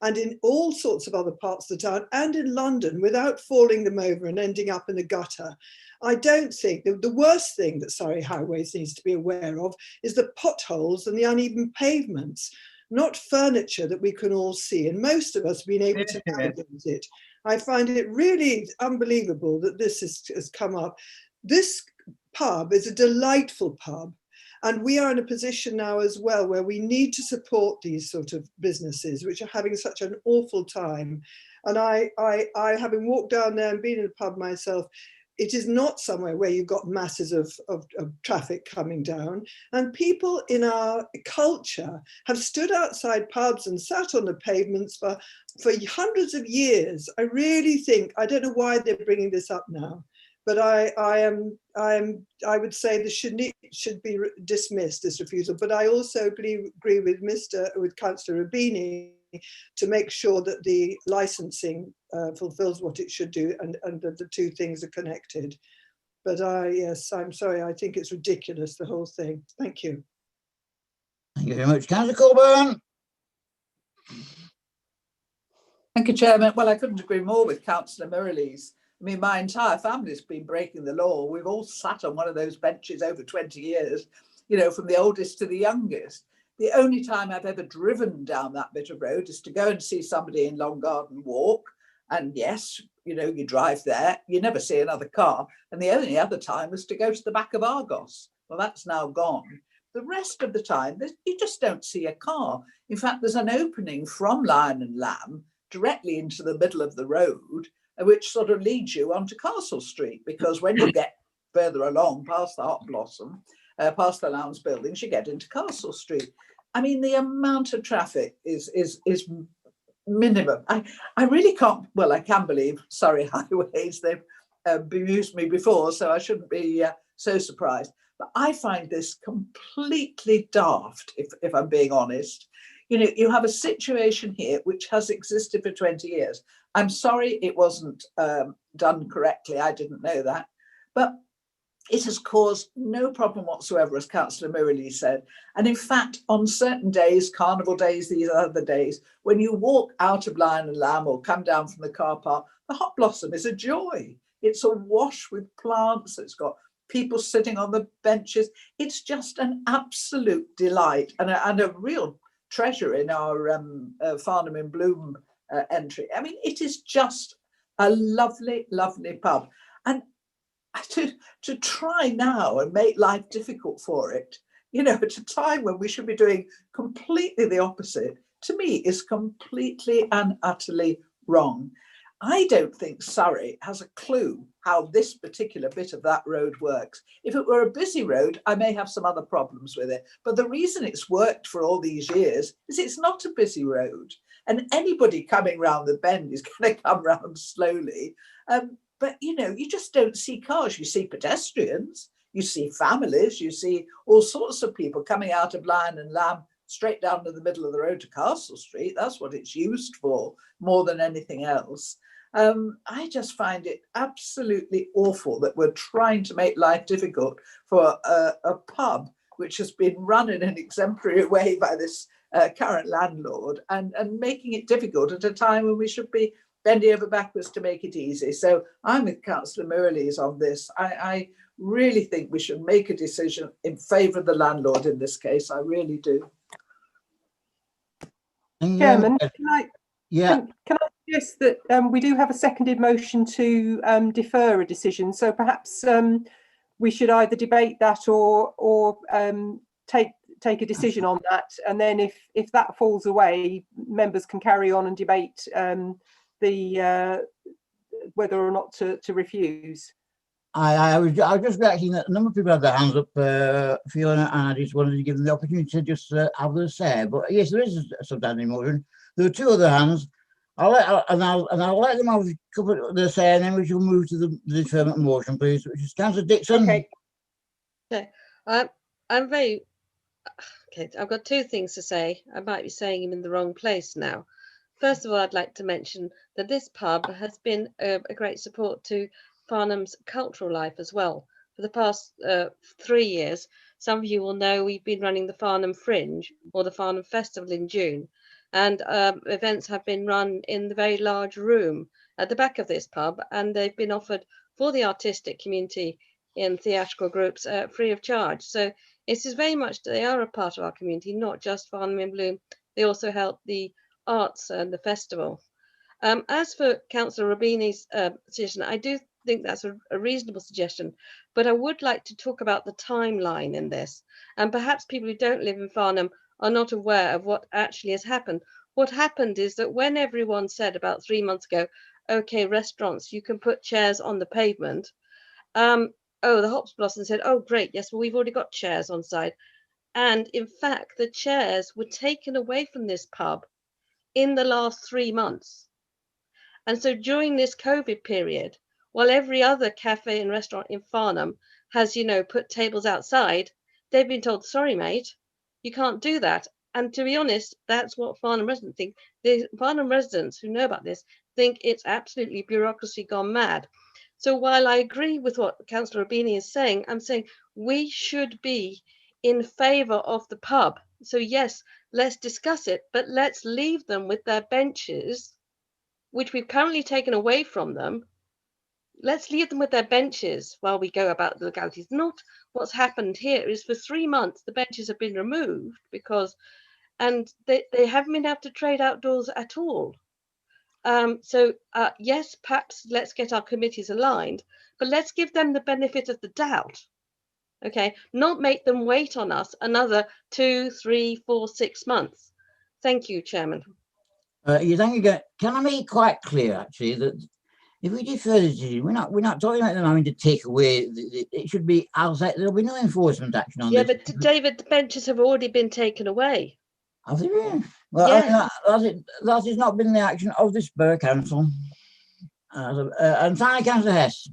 and in all sorts of other parts of the town and in London without falling them over and ending up in a gutter. I don't think the worst thing that Surrey Highways needs to be aware of is the potholes and the uneven pavements. not furniture that we can all see. And most of us have been able to navigate it. I find it really unbelievable that this has come up. This pub is a delightful pub. And we are in a position now as well where we need to support these sort of businesses, which are having such an awful time. And I having walked down there and been in a pub myself, it is not somewhere where you've got masses of traffic coming down. And people in our culture have stood outside pubs and sat on the pavements for hundreds of years. I really think, I don't know why they're bringing this up now, but I would say this should be dismissed, this refusal. But I also agree with Councillor Rubini to make sure that the licensing fulfills what it should do, and that the two things are connected. But yes, I'm sorry, I think it's ridiculous, the whole thing. Thank you. Thank you very much. Councillor Coburn. Thank you, Chairman. Well, I couldn't agree more with Councillor Murray's. I mean, my entire family's been breaking the law. We've all sat on one of those benches over 20 years, you know, from the oldest to the youngest. The only time I've ever driven down that bit of road is to go and see somebody in Long Garden Walk. And yes, you know, you drive there, you never see another car. And the only other time was to go to the back of Argos. Well, that's now gone. The rest of the time, you just don't see a car. In fact, there's an opening from Lion and Lamb directly into the middle of the road, which sort of leads you onto Castle Street, because when you get further along past the Hot Blossom, past the Lowndes buildings, you get into Castle Street. I mean, the amount of traffic is minimum. I really can't, well, I can believe, Surrey Highways, they've bemused me before, so I shouldn't be so surprised. But I find this completely daft, if I'm being honest. You know, you have a situation here which has existed for 20 years. I'm sorry it wasn't done correctly. I didn't know that. But it has caused no problem whatsoever, as Councillor Murray said. And in fact, on certain days, carnival days, these other days, when you walk out of Lion and Lamb or come down from the car park, the Hot Blossom is a joy. It's awash with plants. It's got people sitting on the benches. It's just an absolute delight and a real treasure in our Farnham in Bloom entry. I mean, it is just a lovely, lovely pub. And to try now and make life difficult for it, you know, at a time when we should be doing completely the opposite, to me is completely and utterly wrong. I don't think Surrey has a clue how this particular bit of that road works. If it were a busy road, I may have some other problems with it. But the reason it's worked for all these years is it's not a busy road. And anybody coming round the bend is going to come round slowly. But, you know, you just don't see cars. You see pedestrians, you see families, you see all sorts of people coming out of Lion and Lamb straight down to the middle of the road to Castle Street. That's what it's used for more than anything else. I just find it absolutely awful that we're trying to make life difficult for a pub which has been run in an exemplary way by this current landlord and making it difficult at a time when we should be bending over backwards to make it easy. So I'm with Councillor Murley's on this. I really think we should make a decision in favour of the landlord in this case. I really do. Chairman, can I suggest that we do have a seconded motion to defer a decision? So perhaps we should either debate that or take a decision on that, and then if that falls away, members can carry on and debate whether or not to refuse. I was just reacting that a number of people had their hands up, Fiona, and I just wanted to give them the opportunity to just have their say. But yes, there is a substanding motion. There are two other hands. I'll let them have a couple of their say, and then we shall move to the deferment motion, please, which is Councillor Dixon. Okay. I'm very okay. I've got two things to say. I might be saying them in the wrong place now. First of all, I'd like to mention that this pub has been a great support to Farnham's cultural life as well. For the past 3 years, some of you will know we've been running the Farnham Fringe or the Farnham Festival in June, and events have been run in the very large room at the back of this pub, and they've been offered for the artistic community in theatrical groups free of charge. So it is very much, they are a part of our community, not just Farnham in Bloom They also help the arts and the festival. As for Councillor Rubini's suggestion, I do think that's a reasonable suggestion, but I would like to talk about the timeline in this. And perhaps people who don't live in Farnham are not aware of what actually has happened. What happened is that when everyone said about 3 months ago, okay, restaurants, you can put chairs on the pavement. The Hops Blossom said, oh, great, yes, well, we've already got chairs on site. And in fact, the chairs were taken away from this pub in the last 3 months. And so during this COVID period, while every other cafe and restaurant in Farnham has, put tables outside, they've been told, sorry, mate, you can't do that. And to be honest, that's what Farnham residents think. The Farnham residents who know about this think it's absolutely bureaucracy gone mad. So while I agree with what Councillor Rubini is saying, I'm saying we should be in favour of the pub. So yes, let's discuss it, but let's leave them with their benches, which we've currently taken away from them. Let's leave them with their benches while we go about the legalities. Not what's happened here is for 3 months, the benches have been removed and they haven't been able to trade outdoors at all. Yes, perhaps let's get our committees aligned, but let's give them the benefit of the doubt. Okay, not make them wait on us another 2, 3, 4, 6 months. Thank you, Chairman. Can I make it quite clear, actually, that if we defer the decision, we're not talking about them having to take away. It should be outside. There'll be no enforcement action on this. Yeah, but David, the benches have already been taken away. Have they been? Well, Yeah. that has not been the action of this borough council. And finally, Councillor Hess.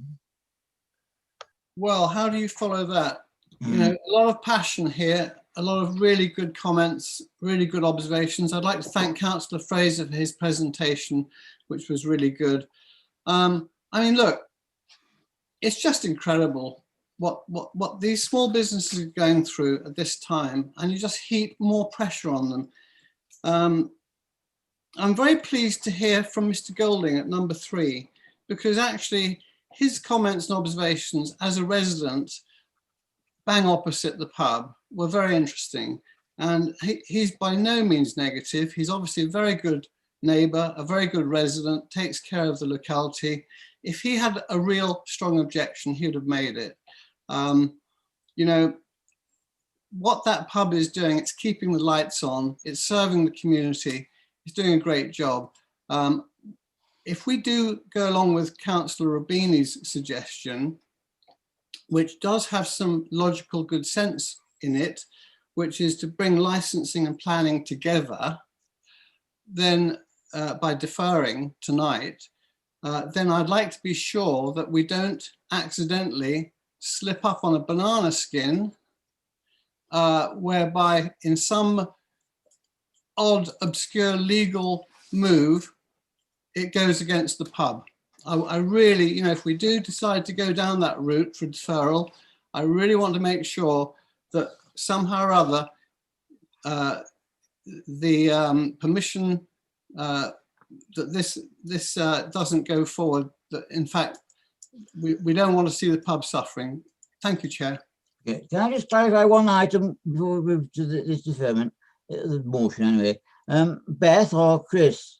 Well, how do you follow that? A lot of passion here, a lot of really good comments, really good observations. I'd like to thank Councillor Fraser for his presentation, which was really good. Look, it's just incredible what these small businesses are going through at this time, and you just heap more pressure on them. I'm very pleased to hear from Mr. Golding at number 3, because actually his comments and observations as a resident bang opposite the pub were very interesting. And he's by no means negative. He's obviously a very good neighbour, a very good resident, takes care of the locality. If he had a real strong objection, he would have made it. What that pub is doing, it's keeping the lights on, it's serving the community, it's doing a great job. If we do go along with Councillor Rubini's suggestion, which does have some logical good sense in it, which is to bring licensing and planning together, then by deferring tonight, then I'd like to be sure that we don't accidentally slip up on a banana skin, whereby in some odd, obscure legal move, it goes against the pub. I really, if we do decide to go down that route for deferral, I really want to make sure that somehow or other the permission that this doesn't go forward, that in fact we don't want to see the pub suffering. Thank you, Chair. Okay. Can I just clarify one item before we move to this deferment, the motion anyway? Beth or Chris,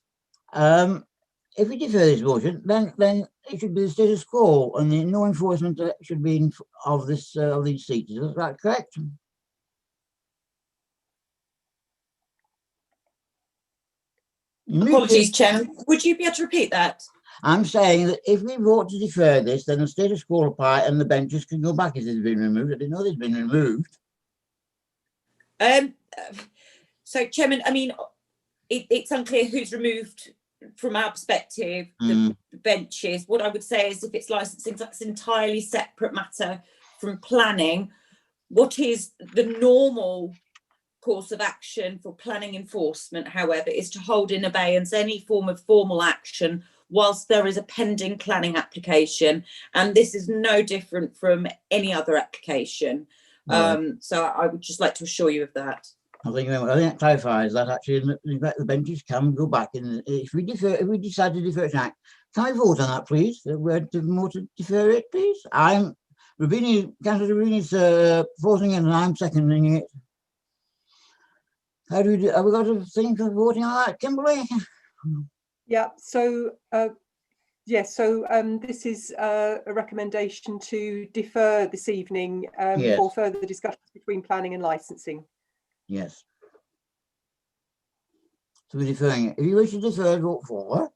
if we defer this motion, then it should be the status quo, and no enforcement should be of this of these seats. Is that correct? Apologies, Chairman. Would you be able to repeat that? I'm saying that if we vote to defer this, then the status quo will apply and the benches can go back if they've been removed. I didn't know they've been removed. So, Chairman, it's unclear who's removed from our perspective, the benches. What I would say is if it's licensing, that's an entirely separate matter from planning. What is the normal course of action for planning enforcement, however, is to hold in abeyance any form of formal action whilst there is a pending planning application. And this is no different from any other application. So I would just like to assure you of that. I think that clarifies that actually the benches can go back. And if we decide to defer it tonight, can I vote on that, please? We're to vote to defer it, please. Councillor Rubini is proposing it and I'm seconding it. How do we do? Have we got a thing for voting on that, Kimberly? Yeah, so yes, so this is a recommendation to defer this evening Yes. for further discussions between planning and licensing. Yes. So we're deferring it. If you wish to defer, vote for.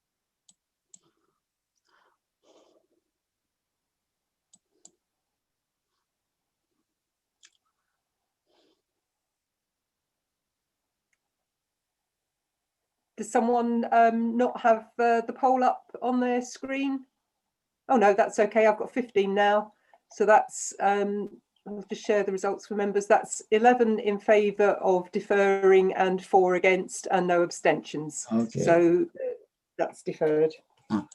Does someone not have the poll up on their screen? Oh no, that's okay. I've got 15 now. So that's, I'll just share the results for members. That's 11 in favour of deferring and 4 against and no abstentions. Okay. So that's deferred.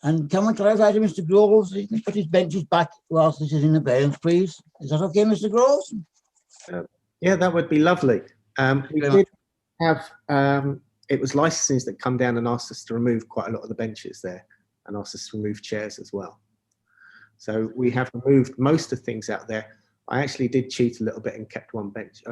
And can we clarify to Mr. Groves, he can put his benches back whilst this is in abeyance, please? Is that okay, Mr. Groves? Yeah, that would be lovely. We very did have, it was licensings that come down and asked us to remove quite a lot of the benches there and asked us to remove chairs as well. So we have removed most of things out there. I actually did cheat a little bit and kept one bench.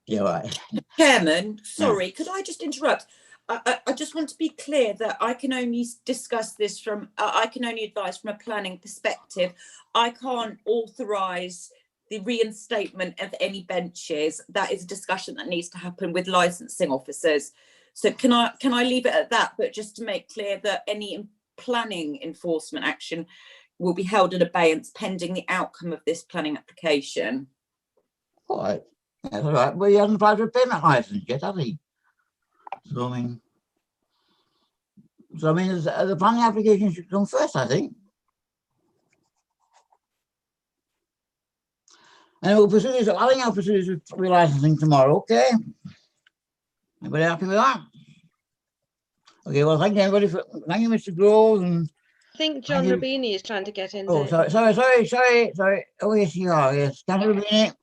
Yeah, right. Chairman, sorry, could I just interrupt? I just want to be clear that I can only discuss this from, I can only advise from a planning perspective. I can't authorise the reinstatement of any benches. That is a discussion that needs to happen with licensing officers. So can I leave it at that, but just to make clear that any planning enforcement action will be held in abeyance pending the outcome of this planning application. All right. That's all right. Well, he hasn't applied for a payment licence yet, has he? So I mean, the planning application should come first, I think. And we'll pursue this. I think I'll pursue this with relicensing tomorrow. Okay. Everybody happy with that? Okay. Well, thank you, everybody. Thank you, Mr. Groves. And I think John Rubini is trying to get in. oh, sorry. Oh, yes, you are. Yes, John Rubini.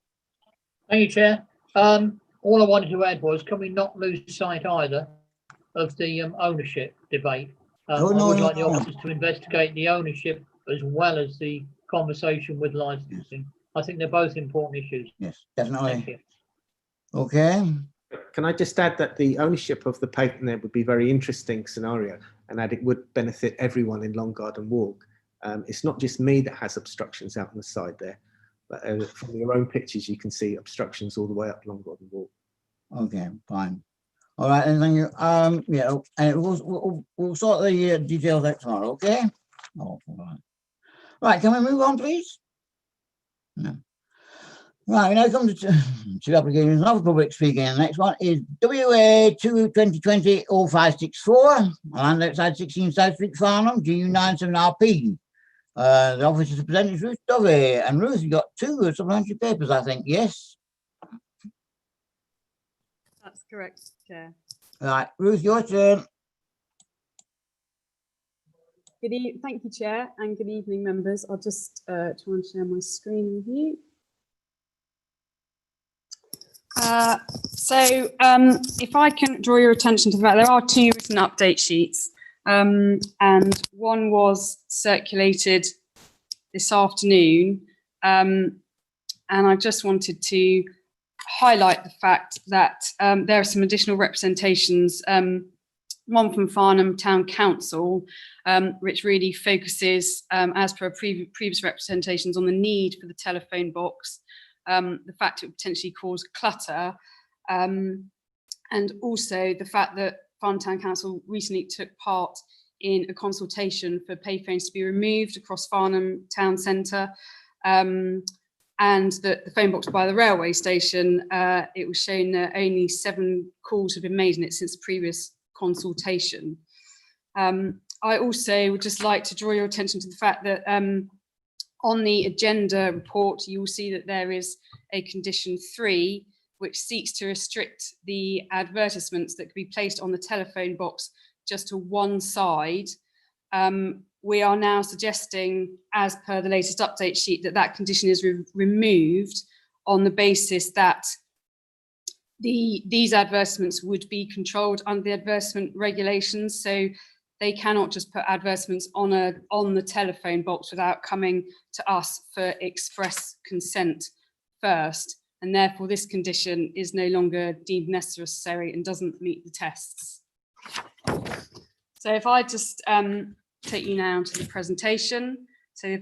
Thank you, Chair. All I wanted to add was, can we not lose sight either of the ownership debate? I would like the officers to investigate the ownership as well as the conversation with licensing. I think they're both important issues. Yes, definitely. Thank you. Okay. Can I just add that the ownership of the pavement there would be a very interesting scenario and that it would benefit everyone in Long Garden Walk. It's not just me that has obstructions out on the side there, but from your own pictures, you can see obstructions all the way up Long Garden Walk. Okay, fine. All right, and thank you. Yeah, and we'll sort the details out tomorrow. Okay. Oh, all right. Right, can we move on, please? No. Right, we now come to two applications of public speaking. The next one is WA 2020-0564, land outside 16 South Street, Farnham, GU97RP. The office is represented Ruth Dovey, and Ruth, you got 2 supplementary papers, I think. Yes. That's correct, Chair. Right, Ruth, your turn. Thank you, Chair, and good evening, members. I'll just try and share my screen with you. If I can draw your attention to the fact there are 2 written update sheets, and one was circulated this afternoon, and I just wanted to highlight the fact that there are some additional representations, one from Farnham Town Council, which really focuses, as per previous representations, on the need for the telephone box, the fact it would potentially cause clutter, and also the fact that Farnham Town Council recently took part in a consultation for payphones to be removed across Farnham Town Centre, and that the phone box by the railway station, it was shown that only 7 calls have been made in it since the previous consultation. I also would just like to draw your attention to the fact that on the agenda report, you will see that there is a condition 3, which seeks to restrict the advertisements that could be placed on the telephone box just to one side. We are now suggesting, as per the latest update sheet, that that condition is removed on the basis that these advertisements would be controlled under the advertisement regulations. So they cannot just put advertisements on the telephone box without coming to us for express consent first, and therefore this condition is no longer deemed necessary and doesn't meet the tests. So if I just take you now to the presentation. So the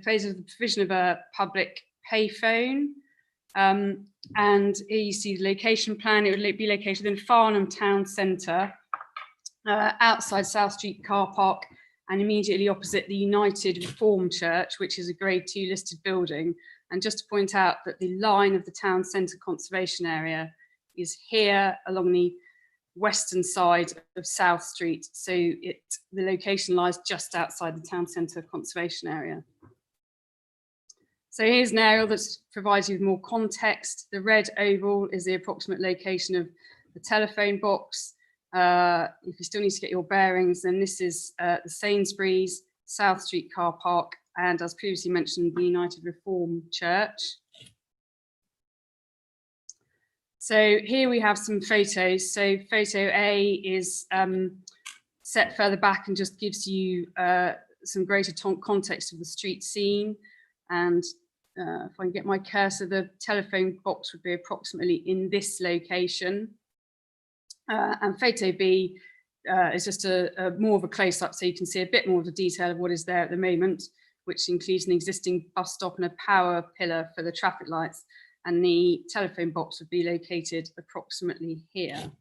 provision of a public payphone, and here you see the location plan. It would be located in Farnham Town Centre, outside South Street car park, and immediately opposite the United Reformed Church, which is a Grade 2 listed building. And just to point out that the line of the town centre conservation area is here along the western side of South Street. So the location lies just outside the town centre conservation area. So here's an aerial that provides you with more context. The red oval is the approximate location of the telephone box. If you still need to get your bearings, then this is the Sainsbury's, South Street car park, and as previously mentioned, the United Reformed Church. So here we have some photos. So photo A is set further back and just gives you some greater context of the street scene. And if I can get my cursor, the telephone box would be approximately in this location. And photo B is just more of a close-up, so you can see a bit more of the detail of what is there at the moment, which includes an existing bus stop and a power pillar for the traffic lights. And the telephone box would be located approximately here.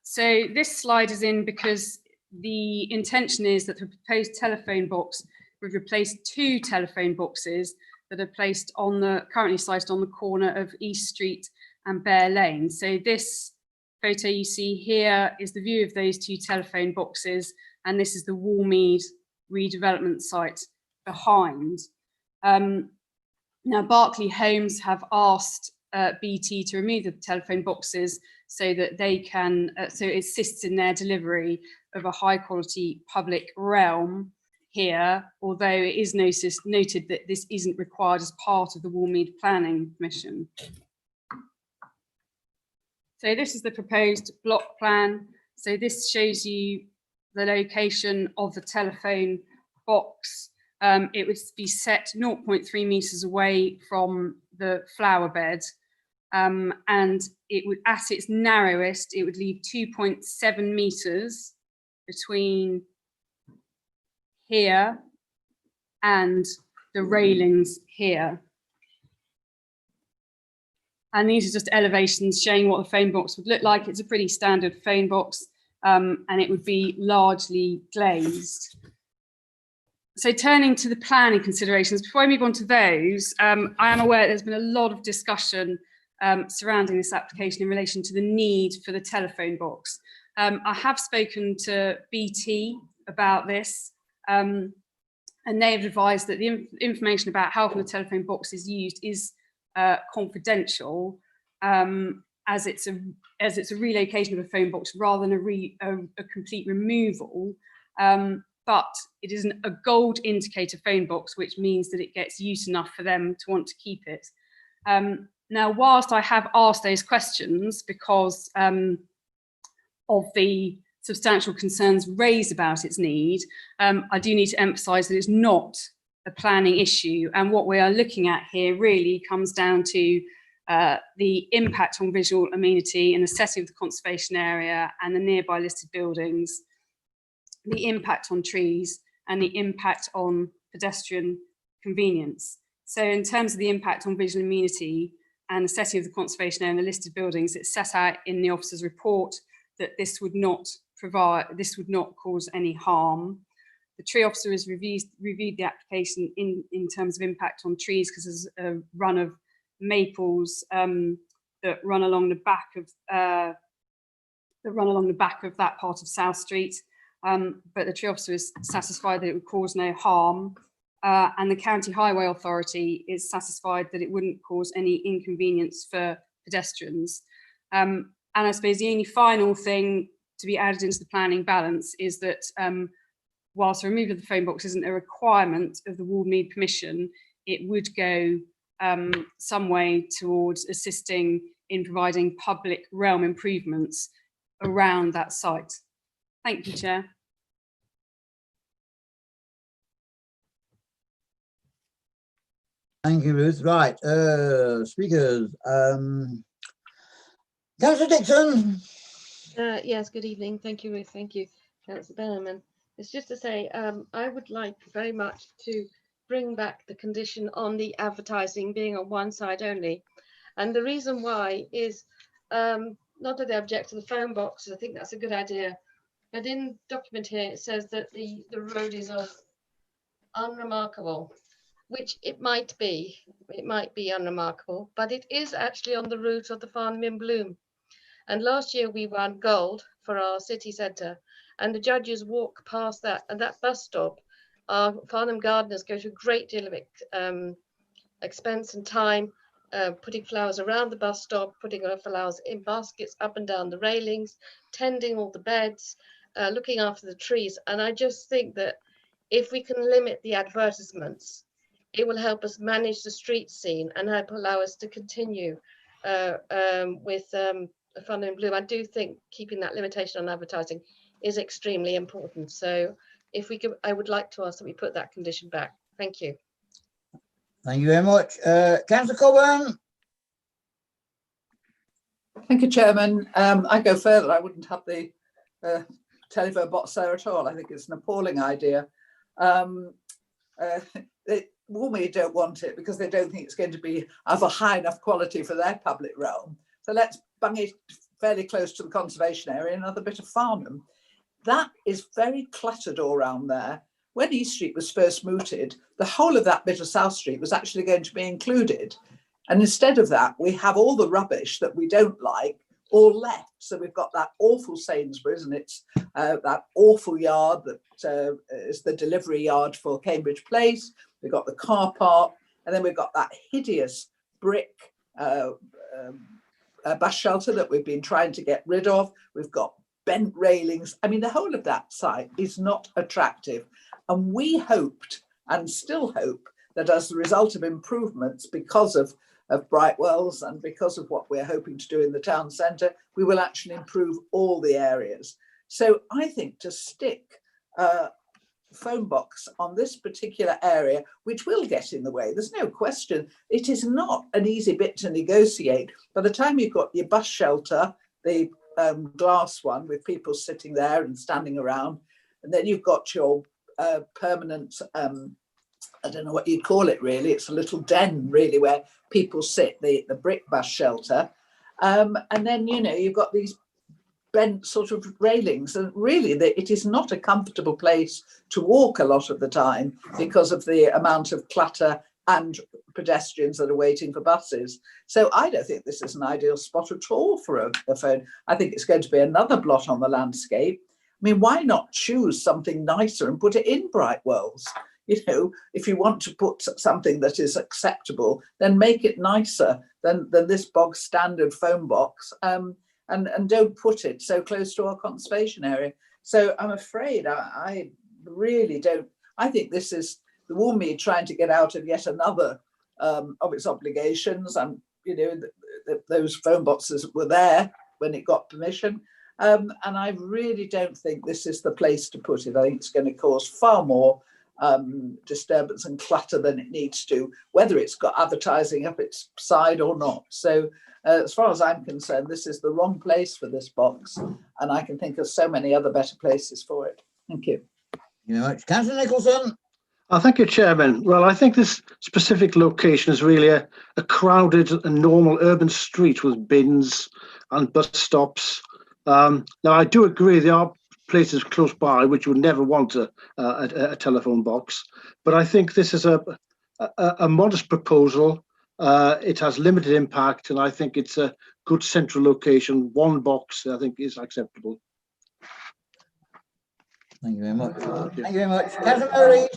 So this slide is in because the intention is that the proposed telephone box would replace 2 telephone boxes that are placed on currently sited on the corner of East Street and Bear Lane. So this photo you see here is the view of those 2 telephone boxes, and this is the Warmead redevelopment site behind. Now Berkeley Homes have asked BT to remove the telephone boxes so that they can, so it assists in their delivery of a high quality public realm here, although it is noted that this isn't required as part of the Warmead Planning Commission. So this is the proposed block plan. So this shows you the location of the telephone box. It would be set 0.3 meters away from the flower bed. And it would, at its narrowest, it would leave 2.7 meters between here and the railings here. And these are just elevations showing what the phone box would look like. It's a pretty standard phone box, and it would be largely glazed. So turning to the planning considerations, before I move on to those, I am aware there's been a lot of discussion surrounding this application in relation to the need for the telephone box. I have spoken to BT about this, and they have advised that the information about how often the telephone box is used is confidential, as it's a relocation of a phone box rather than a complete removal. But it is a gold indicator phone box, which means that it gets use enough for them to want to keep it. Now, whilst I have asked those questions because of the substantial concerns raised about its need, I do need to emphasise that it's not a planning issue. And what we are looking at here really comes down to the impact on visual amenity and the setting of the conservation area and the nearby listed buildings, the impact on trees, and the impact on pedestrian convenience. So in terms of the impact on visual amenity and the setting of the conservation area and the listed buildings, it's set out in the officer's report that this would not cause any harm. The tree officer has reviewed the application in terms of impact on trees, because there's a run of maples that run along the back of that part of South Street. But the tree officer is satisfied that it would cause no harm, and the County Highway Authority is satisfied that it wouldn't cause any inconvenience for pedestrians. And I suppose the only final thing to be added into the planning balance is that whilst the removal of the phone box isn't a requirement of the Warmead Permission, it would go some way towards assisting in providing public realm improvements around that site. Thank you, Chair. Thank you, Ruth. Right, speakers. Councillor Dixon. Yes, good evening. Thank you, Ruth. Thank you, Councillor Benham. It's just to say, I would like very much to bring back the condition on the advertising being on one side only. And the reason why is not that I object to the phone box. I think that's a good idea. But in document here, it says that the road is unremarkable, which it might be. It might be unremarkable, but it is actually on the route of the Farnham in Bloom. And last year we won gold for our city centre, and the judges walk past that, and that bus stop, our Farnham gardeners go to a great deal of expense and time putting flowers around the bus stop, putting flowers in baskets up and down the railings, tending all the beds, looking after the trees. And I just think that if we can limit the advertisements, it will help us manage the street scene and help allow us to continue with Fun and Bloom. I do think keeping that limitation on advertising is extremely important. So if we could, I would like to ask that we put that condition back. Thank you. Thank you very much. Councillor Coburn. Thank you, Chairman. I go further. I wouldn't have the telephone box there at all. I think it's an appalling idea. Walmere don't want it because they don't think it's going to be of a high enough quality for their public realm. So let's bung it fairly close to the conservation area, another bit of Farnham. That is very cluttered all around there. When East Street was first mooted, the whole of that bit of South Street was actually going to be included. And instead of that, we have all the rubbish that we don't like all left. So we've got that awful Sainsbury's, and it's that awful yard that is the delivery yard for Cambridge Place. We've got the car park, and then we've got that hideous brick bus shelter that we've been trying to get rid of. We've got bent railings. I mean, the whole of that site is not attractive. And we hoped and still hope that as a result of improvements because of Brightwells and because of what we're hoping to do in the town centre, we will actually improve all the areas. So I think to stick a phone box on this particular area, which will get in the way, there's no question, it is not an easy bit to negotiate. By the time you've got your bus shelter, the glass one with people sitting there and standing around, and then you've got your permanent, I don't know what you'd call it really, it's a little den really where people sit, the brick bus shelter. And then, you know, you've got these bent sort of railings, and really it is not a comfortable place to walk a lot of the time because of the amount of clutter and pedestrians that are waiting for buses. So I don't think this is an ideal spot at all for a phone. I think it's going to be another blot on the landscape. I mean, why not choose something nicer and put it in Brightwells? You know, if you want to put something that is acceptable, then make it nicer than this bog standard phone box, and don't put it so close to our conservation area. So I'm afraid I really don't. I think this is the Walmere trying to get out of yet another of its obligations. And you know, those phone boxes were there when it got permission. And I really don't think this is the place to put it. I think it's going to cause far more disturbance and clutter than it needs to, whether it's got advertising up its side or not. So as far as I'm concerned, this is the wrong place for this box, and I can think of so many other better places for it. Thank you. Thank you very much. Councillor Nicholson. Thank you, Chairman. Well, I think this specific location is really a crowded and normal urban street with bins and bus stops. Now, I do agree there are places close by which would never want a telephone box, but I think this is a modest proposal. It has limited impact, and I think it's a good central location. One box, I think, is acceptable. Thank you very much. Thank you very much. Councillor Murray.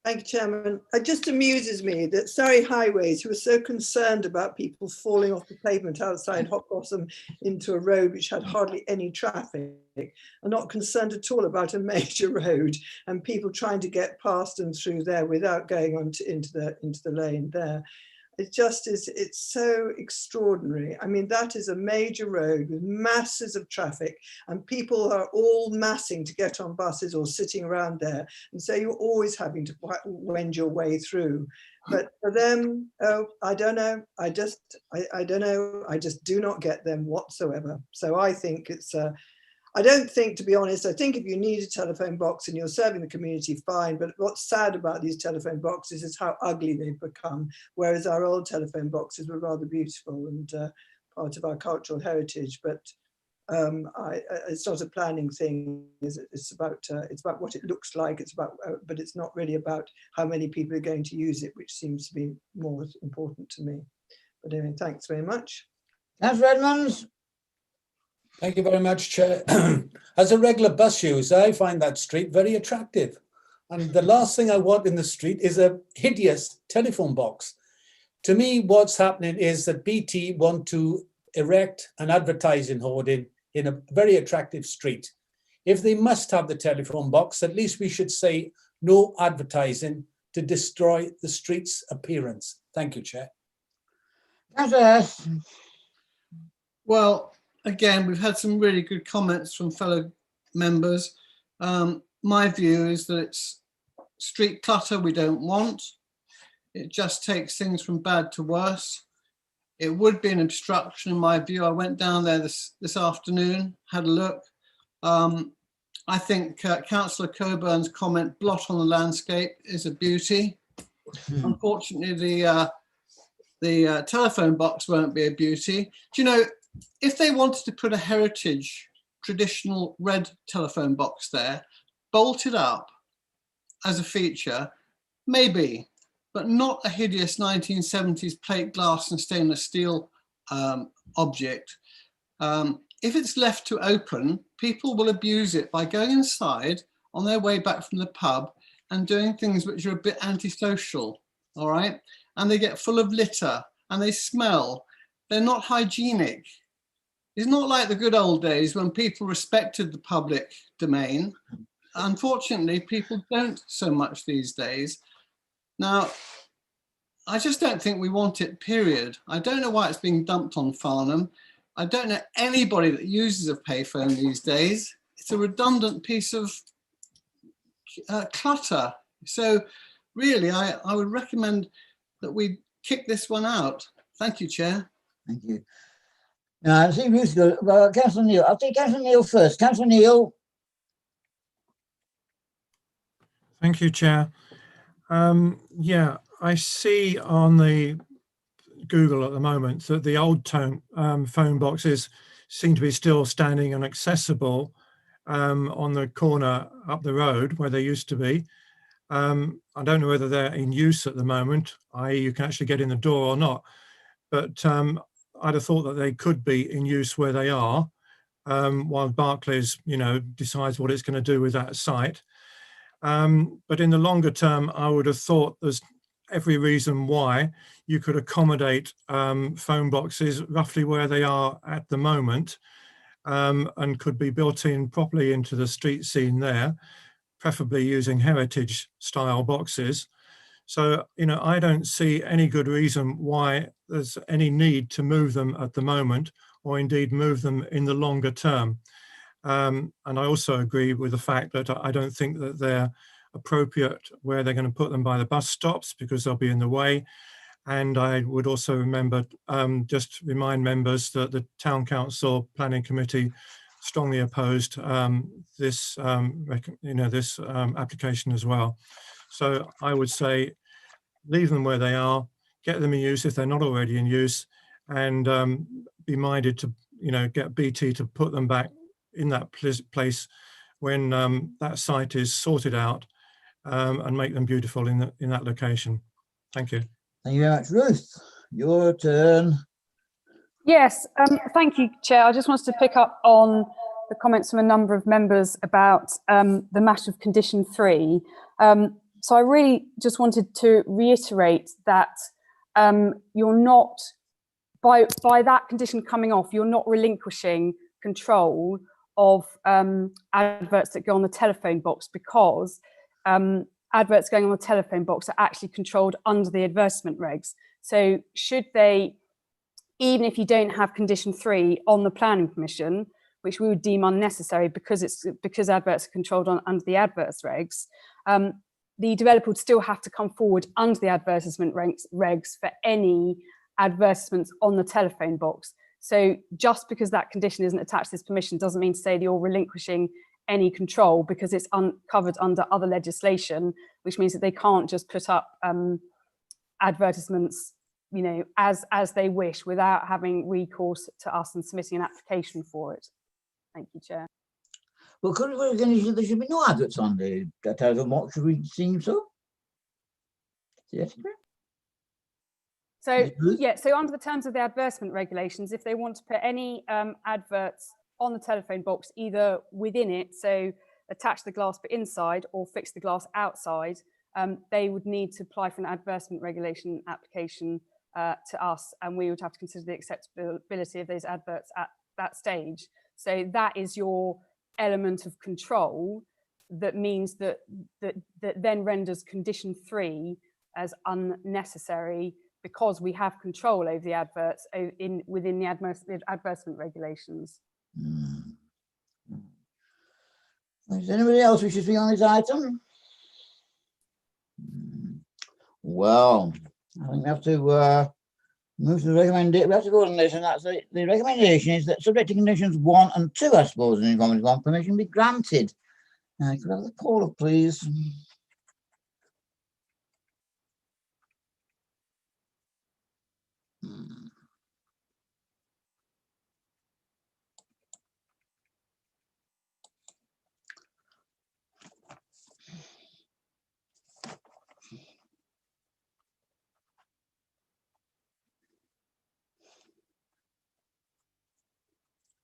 Thank you, Chairman. It just amuses me that Surrey Highways, who are so concerned about people falling off the pavement outside Hockhausen into a road which had hardly any traffic, are not concerned at all about a major road and people trying to get past and through there without going on into the lane there. It just is, it's so extraordinary. I mean, that is a major road with masses of traffic and people are all massing to get on buses or sitting around there. And so you're always having to wend your way through. But for them, oh, I don't know. I don't know. I just do not get them whatsoever. So I think it's I don't think, to be honest, I think if you need a telephone box and you're serving the community, fine. But what's sad about these telephone boxes is how ugly they've become, whereas our old telephone boxes were rather beautiful and part of our cultural heritage. But it's not a planning thing. It's about what it looks like. It's about, but it's not really about how many people are going to use it, which seems to be more important to me. But anyway, thanks very much. Councillor Edmonds. Thank you very much, Chair. As a regular bus user, I find that street very attractive. And the last thing I want in the street is a hideous telephone box. To me, what's happening is that BT want to erect an advertising hoarding in a very attractive street. If they must have the telephone box, at least we should say no advertising to destroy the street's appearance. Thank you, Chair. Well, again, we've had some really good comments from fellow members. My view is that it's street clutter we don't want. It just takes things from bad to worse. It would be an obstruction in my view. I went down there this afternoon, had a look. I think Councillor Coburn's comment, blot on the landscape, is a beauty. Unfortunately, the telephone box won't be a beauty. Do you know, if they wanted to put a heritage traditional red telephone box there, bolted up as a feature, maybe, but not a hideous 1970s plate glass and stainless steel object. If it's left to open, people will abuse it by going inside on their way back from the pub and doing things which are a bit antisocial, all right? And they get full of litter and they smell. They're not hygienic. It's not like the good old days when people respected the public domain. Unfortunately, people don't so much these days. Now, I just don't think we want it, period. I don't know why it's being dumped on Farnham. I don't know anybody that uses a payphone these days. It's a redundant piece of clutter. So really, I would recommend that we kick this one out. Thank you, Chair. Thank you. Now, I see Ruth go. Well, Councillor Neil. I'll take Councillor Neil first. Councillor Neil. Thank you, Chair. Yeah, I see on the Google at the moment that the old phone boxes seem to be still standing and accessible on the corner up the road where they used to be. I don't know whether they're in use at the moment, i.e. you can actually get in the door or not, but I'd have thought that they could be in use where they are, while Barclays, you know, decides what it's going to do with that site. But in the longer term, I would have thought there's every reason why you could accommodate phone boxes roughly where they are at the moment, and could be built in properly into the street scene there, preferably using heritage style boxes. So, you know, I don't see any good reason why there's any need to move them at the moment, or indeed move them in the longer term. And I also agree with the fact that I don't think that they're appropriate where they're going to put them by the bus stops, because they'll be in the way. And I would also remember, just remind members that the Town Council Planning Committee strongly opposed this application as well. So I would say leave them where they are, get them in use if they're not already in use, and be minded to, you know, get BT to put them back in that place when that site is sorted out, and make them beautiful in that location. Thank you. Thank you very much. Ruth, your turn. Yes, thank you, Chair. I just wanted to pick up on the comments from a number of members about the matter of condition 3. So I really just wanted to reiterate that you're not, by that condition coming off, you're not relinquishing control of adverts that go on the telephone box, because adverts going on the telephone box are actually controlled under the advertisement regs. So should they, even if you don't have condition 3 on the planning permission, which we would deem unnecessary because adverts are controlled under the adverts regs, the developer would still have to come forward under the advertisement regs for any advertisements on the telephone box. So just because that condition isn't attached to this permission doesn't mean to say that you're relinquishing any control, because it's covered under other legislation, which means that they can't just put up advertisements, you know, as they wish without having recourse to us and submitting an application for it. Thank you, Chair. Well, could we, there should be no adverts on the telephone box, should we seem so? Yes. So yeah, so under the terms of the advertisement regulations, if they want to put any adverts on the telephone box, either within it, so attach the glass but inside, or fix the glass outside, they would need to apply for an advertisement regulation application to us, and we would have to consider the acceptability of those adverts at that stage. So that is your element of control that means that then renders condition 3 as unnecessary, because we have control over the adverts within the advertisement regulations. Is anybody else who should be on this item? Well, I think we have to move to the recommendation. We have to go on this, and that's the recommendation is that subject to conditions 1 and 2, I suppose, in Committee 1, permission be granted. Could I have the poll up, please?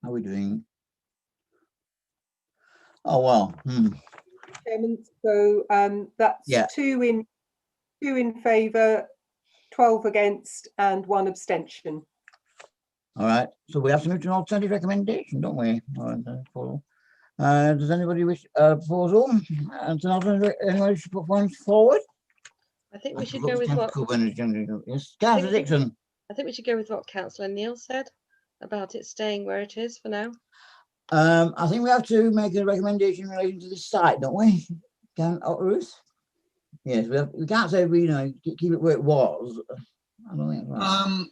How are we doing? Oh, well. Chairman, so that's Yeah. 2 in favour, 12 against, and 1 abstention. All right. So we have to move to an alternative recommendation, don't we? Does anybody wish a proposal? Anyone wish to put one forward? I think we should go with what. Yes, Councillor Dixon. I think we should go with what Councillor Neil said about it staying where it is for now. I think we have to make a recommendation in relation to this site, don't we? Ruth? Yes, we can't say we keep it where it was. I don't think that's right.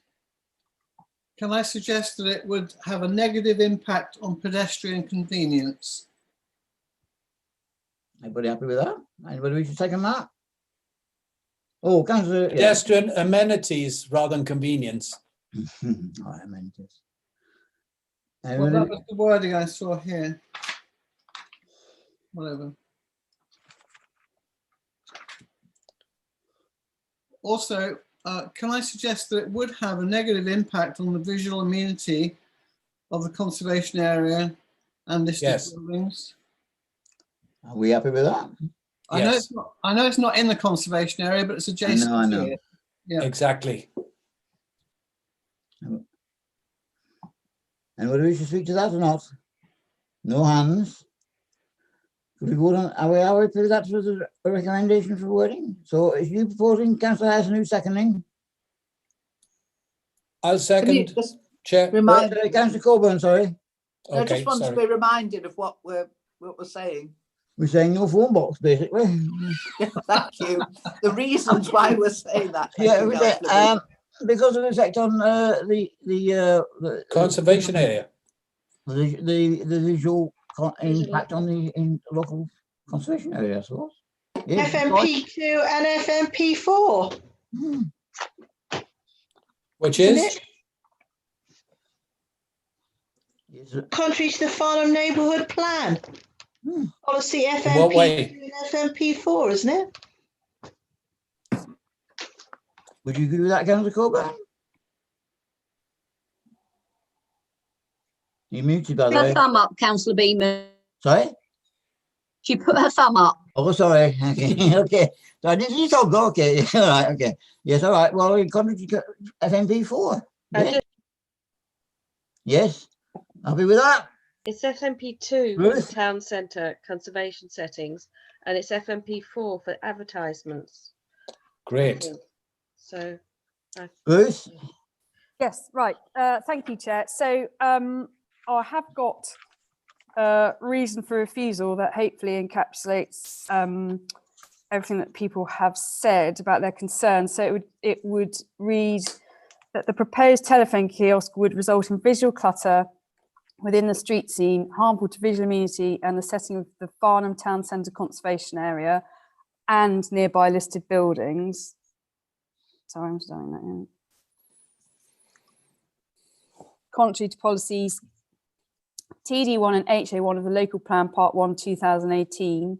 Can I suggest that it would have a negative impact on pedestrian convenience? Anybody happy with that? Anybody wish to second that? Oh, Councillor. Pedestrian amenities rather than convenience. Oh, amenities. Well, that was the wording I saw here. Whatever. Also, can I suggest that it would have a negative impact on the visual amenity of the conservation area and listed buildings? Are we happy with that? I know it's not. I know it's not in the conservation area, but it's adjacent. I know. To it. Yeah. Exactly. Anybody wish to speak to that or not? No hands. Could we vote on? Are we put that as a recommendation for wording? So, is you proposing, Councillor Harrison, who's seconding? I'll second. Chair. Councillor Coburn, sorry. I just want to be reminded of what we're saying. We're saying no phone box, basically. Thank you. The reasons why we're saying that. Yeah, because of the effect on the conservation area. The visual impact on the local conservation area, I suppose. Yes, FMP2 and FMP4. Which is? Contrary to the Farnham Neighbourhood Plan. Policy what way? FMP2 and FMP4, isn't it? Would you agree with that, Councillor Coburn? You're muted, by the way. Her thumb up, Councillor Beaman. Sorry? She put her thumb up. Oh, sorry. Okay. Okay. So I didn't see so go. Okay. All right. Okay. Yes. All right. Well, in contrary to FMP4. Yes. Yes. Happy with that? It's FMP2 for the town centre conservation settings, and it's FMP4 for advertisements. Great. So Bruce? Yes, right. Thank you, Chair. So I have got reason for refusal that hopefully encapsulates everything that people have said about their concerns. So it would read that the proposed telephone kiosk would result in visual clutter within the street scene, harmful to visual amenity and the setting of the Farnham Town Centre Conservation Area and nearby listed buildings. Sorry, I'm just doing that in. Contrary to policies TD1 and HA1 of the Local Plan Part 1 2018,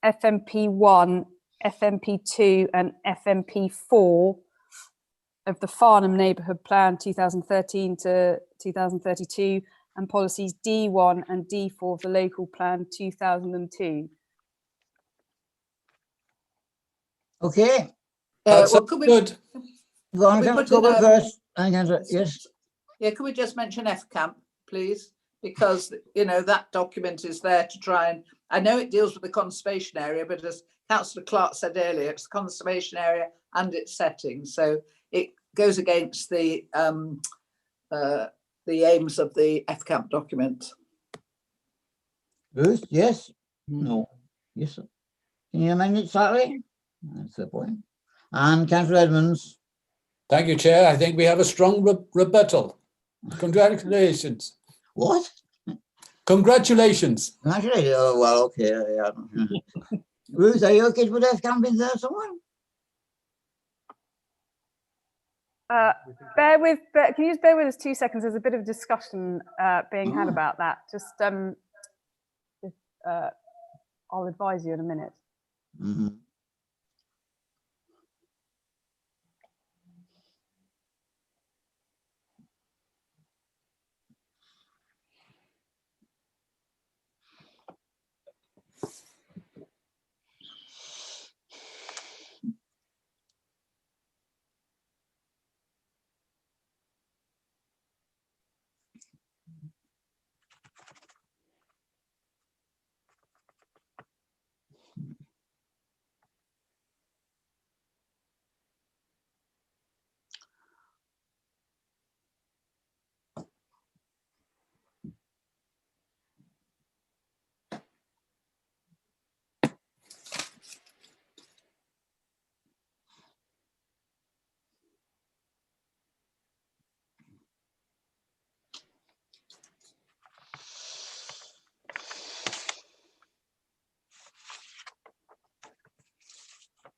FMP1, FMP2 and FMP4 of the Farnham Neighbourhood Plan 2013 to 2032 and policies D1 and D4 of the Local Plan 2002. Okay. Well, could we, Good. Go on, could we go put in, first. Yes. Yeah, could we just mention FCAMP, please? Because, you know, that document is there to try and, I know it deals with the conservation area, but as Councillor Clark said earlier, it's the conservation area and its setting. So it goes against the aims of the FCAMP document. Bruce, yes? No. Yes, sir. Can you amend it slightly? That's the point. And Councillor Edmonds. Thank you, Chair. I think we have a strong rebuttal. Congratulations. What? Congratulations. Congratulations. Oh, well, okay. Yeah. Ruth, are you okay to put FCAMP in there somewhere? Can you just bear with us 2 seconds? There's a bit of discussion being had about that. Just, I'll advise you in a minute. Mm-hmm.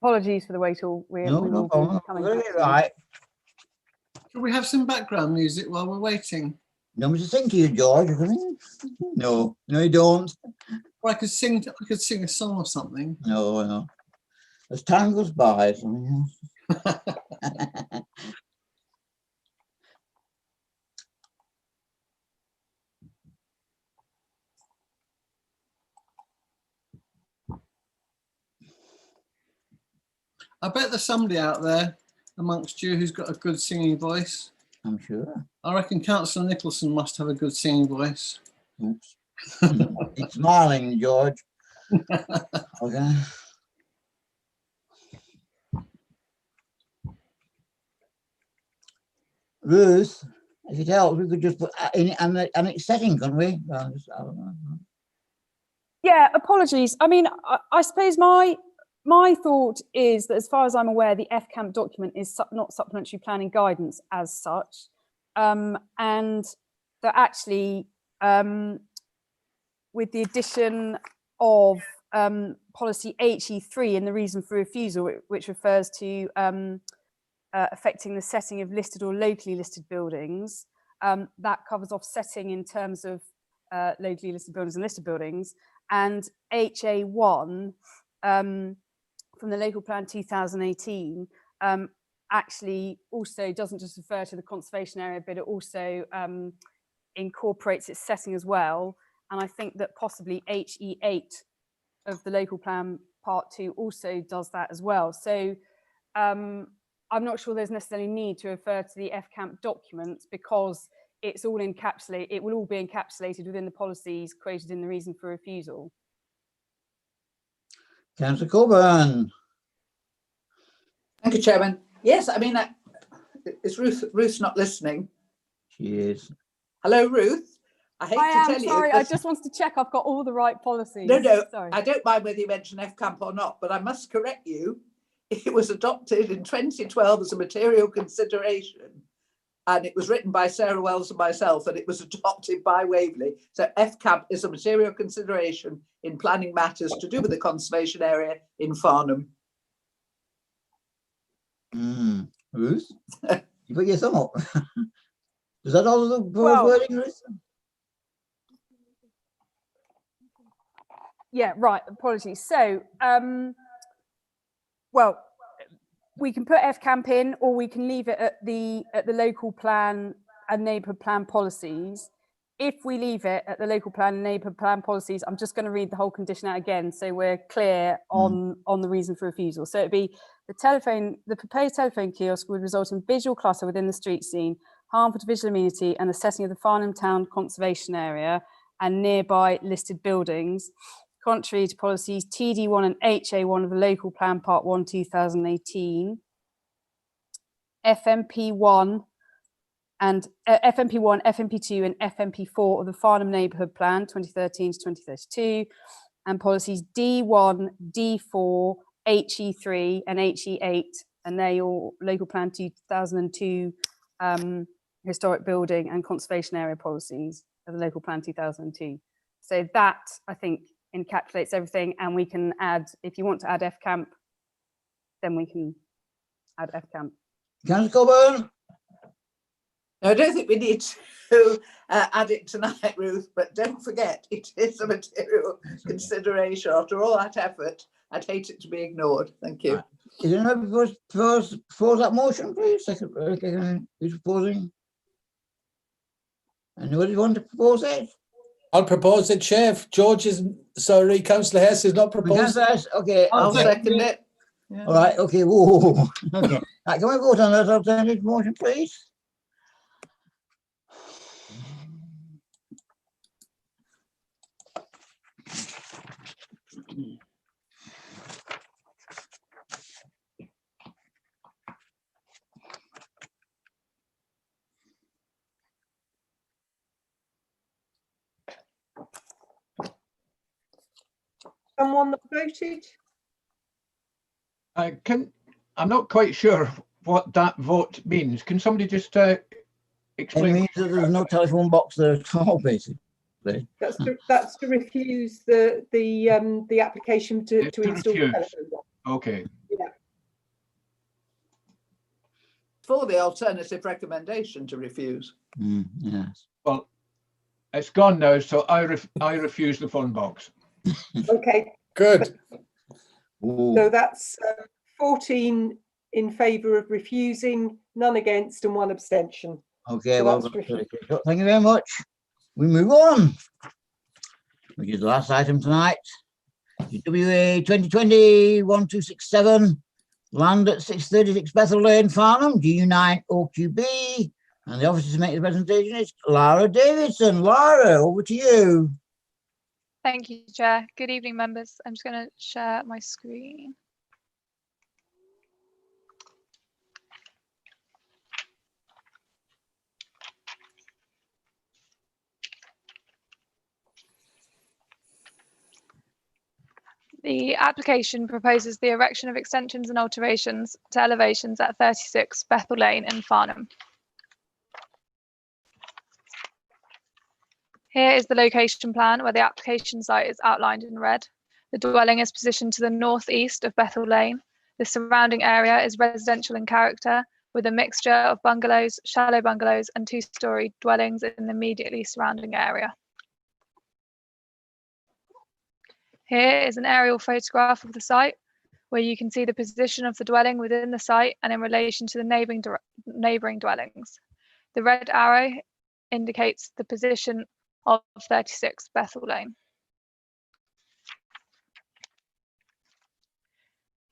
Apologies for the wait. We No will problem. be coming We'll back get to it you. right. Can we have some background music while we're waiting? You want me to sing to you, George? No, no, you don't. Or I could sing a song or something. No, no. As time goes by, something else. I bet there's somebody out there amongst you who's got a good singing voice. I'm sure. I reckon Councillor Nicholson must have a good singing voice. Oops. It's smiling, George. Okay. Ruth, if it helps, we could just put in an its setting, couldn't we? I don't know. Yeah, apologies. I mean, I suppose my thought is that as far as I'm aware, the FCAMP document is not supplementary planning guidance as such. And that actually, with the addition of policy HE3 and the reason for refusal, which refers to affecting the setting of listed or locally listed buildings, that covers off setting in terms of locally listed buildings and listed buildings. And HA1 from the Local Plan 2018 actually also doesn't just refer to the conservation area, but it also incorporates its setting as well. And I think that possibly HE8 of the Local Plan Part 2 also does that as well. So I'm not sure there's necessarily need to refer to the FCAMP documents because it's all encapsulated, it will all be encapsulated within the policies created in the reason for refusal. Councillor Coburn. Thank you, Chairman. Yes, I mean, Is Ruth's not listening? She is. Hello, Ruth. I hate to I tell am you. sorry, I just wanted to check I've got all the right policies. No, Sorry. I don't mind whether you mention FCAMP or not, but I must correct you. It was adopted in 2012 as a material consideration, and it was written by Sarah Wells and myself, and it was adopted by Waverley. So FCAMP is a material consideration in planning matters to do with the conservation area in Farnham. Ruth, you put your thumb up. Is that all the Well, wording, Ruth? Yeah, right. Apologies. So, well, we can put FCAMP in, or we can leave it at the local plan and neighbourhood plan policies. If we leave it at the local plan and neighbourhood plan policies, I'm just going to read the whole condition out again, so we're clear on the reason for refusal. So it'd be the proposed telephone kiosk would result in visual clutter within the street scene, harmful to visual amenity, and the setting of the Farnham Town conservation area and nearby listed buildings, contrary to policies TD1 and HA1 of the Local Plan Part 1 2018, FMP1 and FMP1, FMP2 and FMP4 of the Farnham Neighbourhood Plan 2013 to 2032, and policies D1, D4, HE3 and HE8, and they're your Local Plan 2002 historic building and conservation area policies of the Local Plan 2002. So that, I think, encapsulates everything, and we can add, if you want to add FCAMP, then we can add FCAMP. Councillor Coburn? No, I don't think we need to add it tonight, Ruth, but don't forget, it is a material consideration. After all that effort, I'd hate it to be ignored. Thank you. Is there anybody propose that motion, please? Second, who's proposing? Anybody want to propose it? I'll propose it, Chair. Councillor Hess is not proposed. Okay. I'll second it. Yeah. All right, okay. Whoa. Okay. Right, can we vote on that alternative motion, please? Someone that voted? I'm not quite sure what that vote means. Can somebody just explain? It means that there's no telephone box there at all, basically. That's to refuse the application to install the refuse. telephone box. Okay. Yeah. For the alternative recommendation to refuse. Yes. Well, it's gone now, so I refuse the phone box. Okay. Good. So that's 14 in favour of refusing, none against, and 1 abstention. Okay, So well, that's refused. thank you very much. We move on, which is the last item tonight. WA 2020-1267, land at 636 Bethel Lane, Farnham, GU9 OQB. And the officer to make the presentation is Lara Davidson. Lara, over to you. Thank you, Chair. Good evening, members. I'm just going to share my screen. The application proposes the erection of extensions and alterations to elevations at 36 Bethel Lane in Farnham. Here is the location plan where the application site is outlined in red. The dwelling is positioned to the northeast of Bethel Lane. The surrounding area is residential in character, with a mixture of bungalows, shallow bungalows, and 2-storey dwellings in the immediately surrounding area. Here is an aerial photograph of the site, where you can see the position of the dwelling within the site and in relation to the neighbouring dwellings. The red arrow indicates the position of 36 Bethel Lane.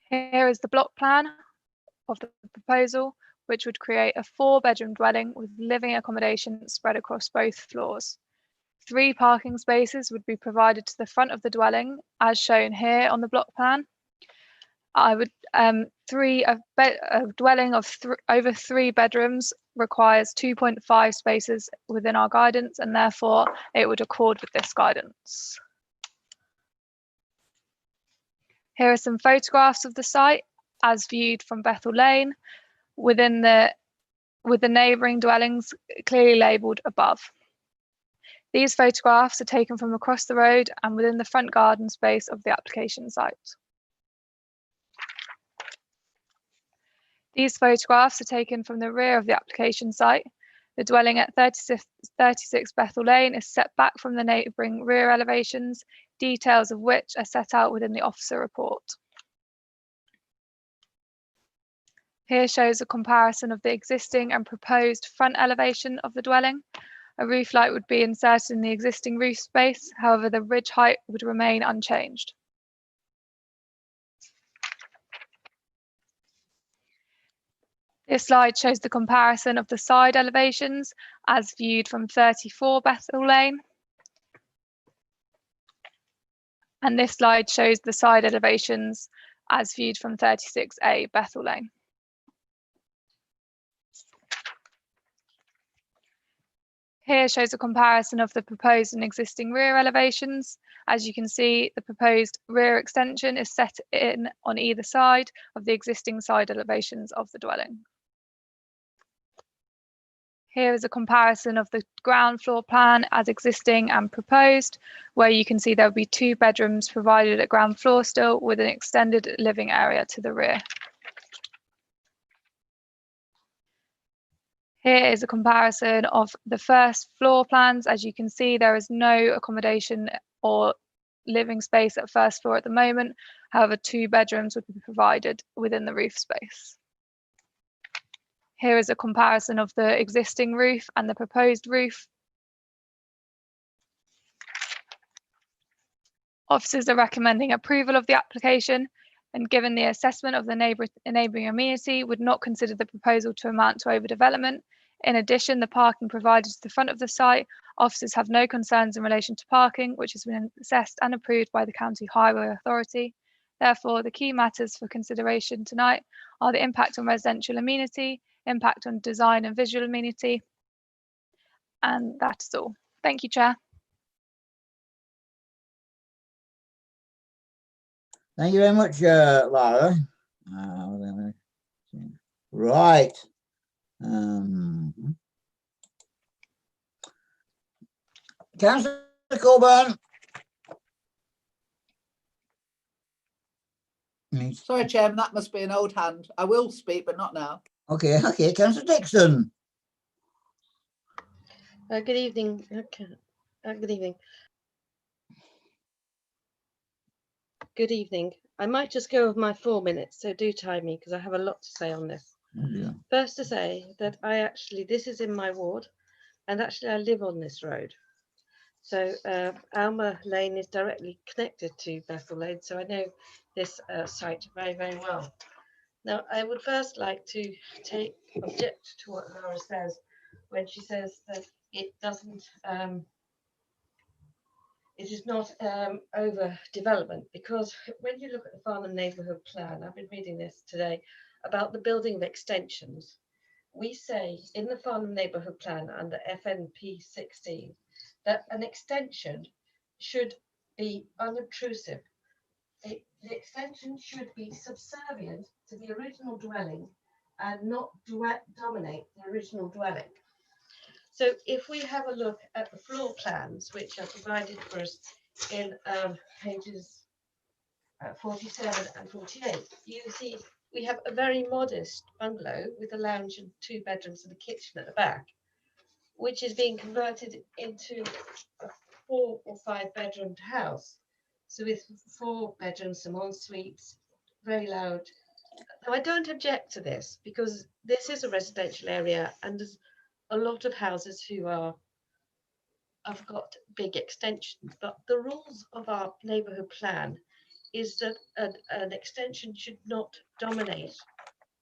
Here is the block plan of the proposal, which would create a 4-bedroom dwelling with living accommodation spread across both floors. 3 parking spaces would be provided to the front of the dwelling, as shown here on the block plan. I would a dwelling of over 3 bedrooms requires 2.5 spaces within our guidance, and therefore it would accord with this guidance. Here are some photographs of the site as viewed from Bethel Lane with the neighbouring dwellings clearly labelled above. These photographs are taken from across the road and within the front garden space of the application site. These photographs are taken from the rear of the application site. The dwelling at 36 Bethel Lane is set back from the neighbouring rear elevations, details of which are set out within the officer report. Here shows a comparison of the existing and proposed front elevation of the dwelling. A roof light would be inserted in the existing roof space, however the ridge height would remain unchanged. This slide shows the comparison of the side elevations as viewed from 34 Bethel Lane. And this slide shows the side elevations as viewed from 36A Bethel Lane. Here shows a comparison of the proposed and existing rear elevations. As you can see, the proposed rear extension is set in on either side of the existing side elevations of the dwelling. Here is a comparison of the ground floor plan as existing and proposed, where you can see there will be 2 bedrooms provided at ground floor still with an extended living area to the rear. Here is a comparison of the first floor plans. As you can see, there is no accommodation or living space at first floor at the moment. However, 2 bedrooms would be provided within the roof space. Here is a comparison of the existing roof and the proposed roof. Officers are recommending approval of the application, and given the assessment of the neighbouring amenity, would not consider the proposal to amount to overdevelopment. In addition, the parking provided to the front of the site, officers have no concerns in relation to parking, which has been assessed and approved by the County Highway Authority. Therefore, the key matters for consideration tonight are the impact on residential amenity, impact on design and visual amenity, and that is all. Thank you, Chair. Thank you very much, Lara. Right. Councillor Coburn. Sorry, Chairman, that must be an old hand. I will speak, but not now. Okay, Councillor Dixon. Good evening. Okay. Good evening. Good evening. I might just go with my 4 minutes, so do time me because I have a lot to say on this. Yeah. First to say that this is in my ward, and actually I live on this road. So Alma Lane is directly connected to Bethel Lane, so I know this site very, very well. Now, I would first like to object to what Laura says when she says that it doesn't, it is not overdevelopment, because when you look at the Farnham Neighbourhood Plan, I've been reading this today about the building of extensions. We say in the Farnham Neighbourhood Plan under FNP 16 that an extension should be unobtrusive. The extension should be subservient to the original dwelling and not dominate the original dwelling. So if we have a look at the floor plans, which are provided for us in pages 47 and 48, you see we have a very modest bungalow with a lounge and 2 bedrooms and a kitchen at the back, which is being converted into a 4 or 5 bedroom house. So with 4 bedrooms, some en suites, very loud. Now, I don't object to this because this is a residential area and there's a lot of houses who have got big extensions. But the rules of our neighbourhood plan is that an extension should not dominate.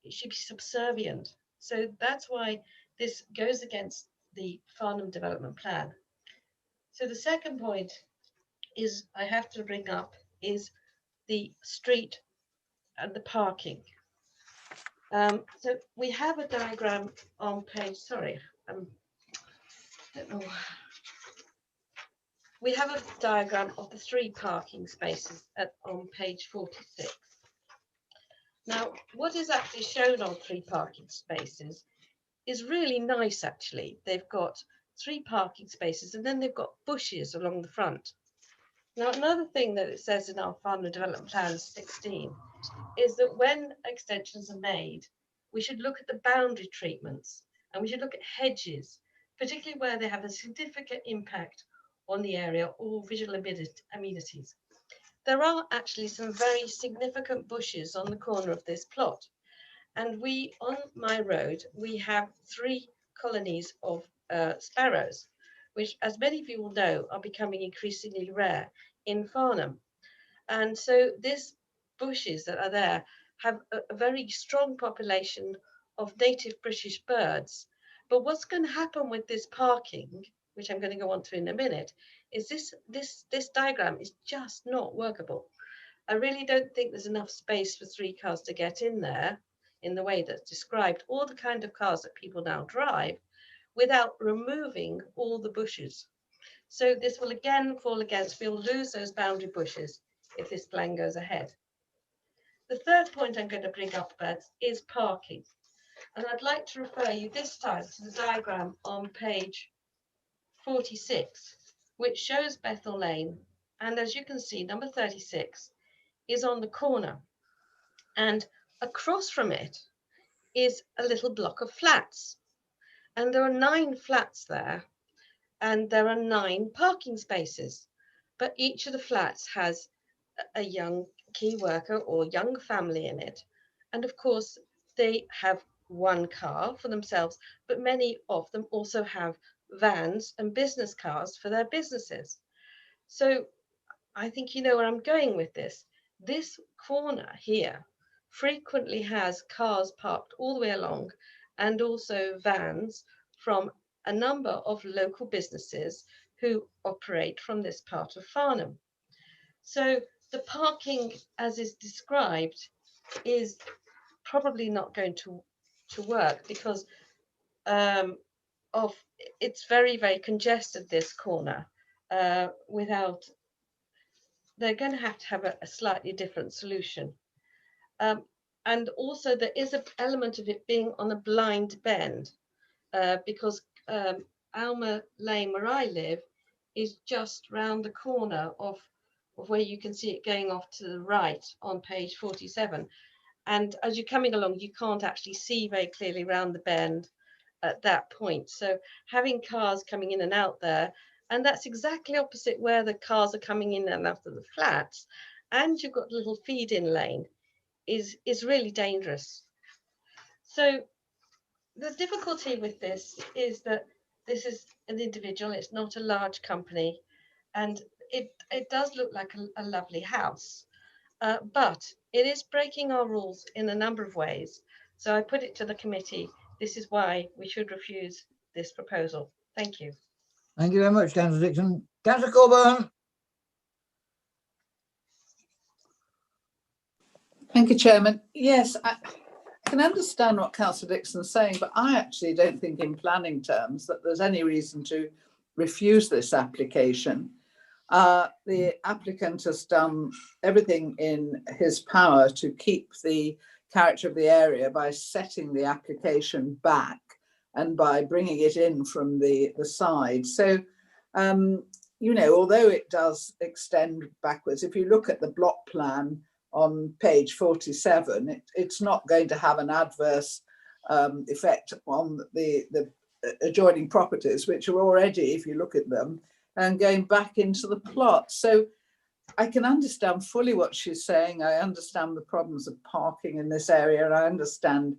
It should be subservient. So that's why this goes against the Farnham Development Plan. So the second point is I have to bring up is the street and the parking. So we have a diagram on page, sorry, don't know. We have a diagram of the 3 parking spaces on page 46. Now, what is actually shown on 3 parking spaces is really nice, actually. They've got 3 parking spaces and then they've got bushes along the front. Now, another thing that it says in our Farnham Development Plan 16 is that when extensions are made, we should look at the boundary treatments and we should look at hedges, particularly where they have a significant impact on the area or visual amenities. There are actually some very significant bushes on the corner of this plot. And on my road, we have 3 colonies of sparrows, which, as many of you will know, are becoming increasingly rare in Farnham. And so these bushes that are there have a very strong population of native British birds. But what's going to happen with this parking, which I'm going to go on to in a minute, is this diagram is just not workable. I really don't think there's enough space for 3 cars to get in there in the way that's described, or the kind of cars that people now drive, without removing all the bushes. So this will again fall against, we'll lose those boundary bushes if this plan goes ahead. The third point I'm going to bring up about is parking. And I'd like to refer you this time to the diagram on page 46, which shows Bethel Lane. And as you can see, number 36 is on the corner. And across from it is a little block of flats. And there are 9 flats there. And there are 9 parking spaces. But each of the flats has a young key worker or young family in it. And of course, they have 1 car for themselves, but many of them also have vans and business cars for their businesses. So I think you know where I'm going with this. This corner here frequently has cars parked all the way along, and also vans from a number of local businesses who operate from this part of Farnham. So the parking as is described is probably not going to work because it's very, very congested, this corner, they're going to have a slightly different solution. And also there is an element of it being on a blind bend because Alma Lane, where I live, is just round the corner of where you can see it going off to the right on page 47. And as you're coming along, you can't actually see very clearly round the bend at that point. So having cars coming in and out there, and that's exactly opposite where the cars are coming in and out of the flats, and you've got a little feed-in lane, is really dangerous. So the difficulty with this is that this is an individual, it's not a large company, and it does look like a lovely house, but it is breaking our rules in a number of ways. So I put it to the committee. This is why we should refuse this proposal. Thank you. Thank you very much, Councillor Dixon. Councillor Coburn. Thank you, Chairman. Yes, I can understand what Councillor Dixon's saying, but I actually don't think in planning terms that there's any reason to refuse this application. The applicant has done everything in his power to keep the character of the area by setting the application back and by bringing it in from the side. So, you know, although it does extend backwards, if you look at the block plan on page 47, it's not going to have an adverse effect on the adjoining properties, which are already, if you look at them, and going back into the plot. So I can understand fully what she's saying. I understand the problems of parking in this area, and I understand,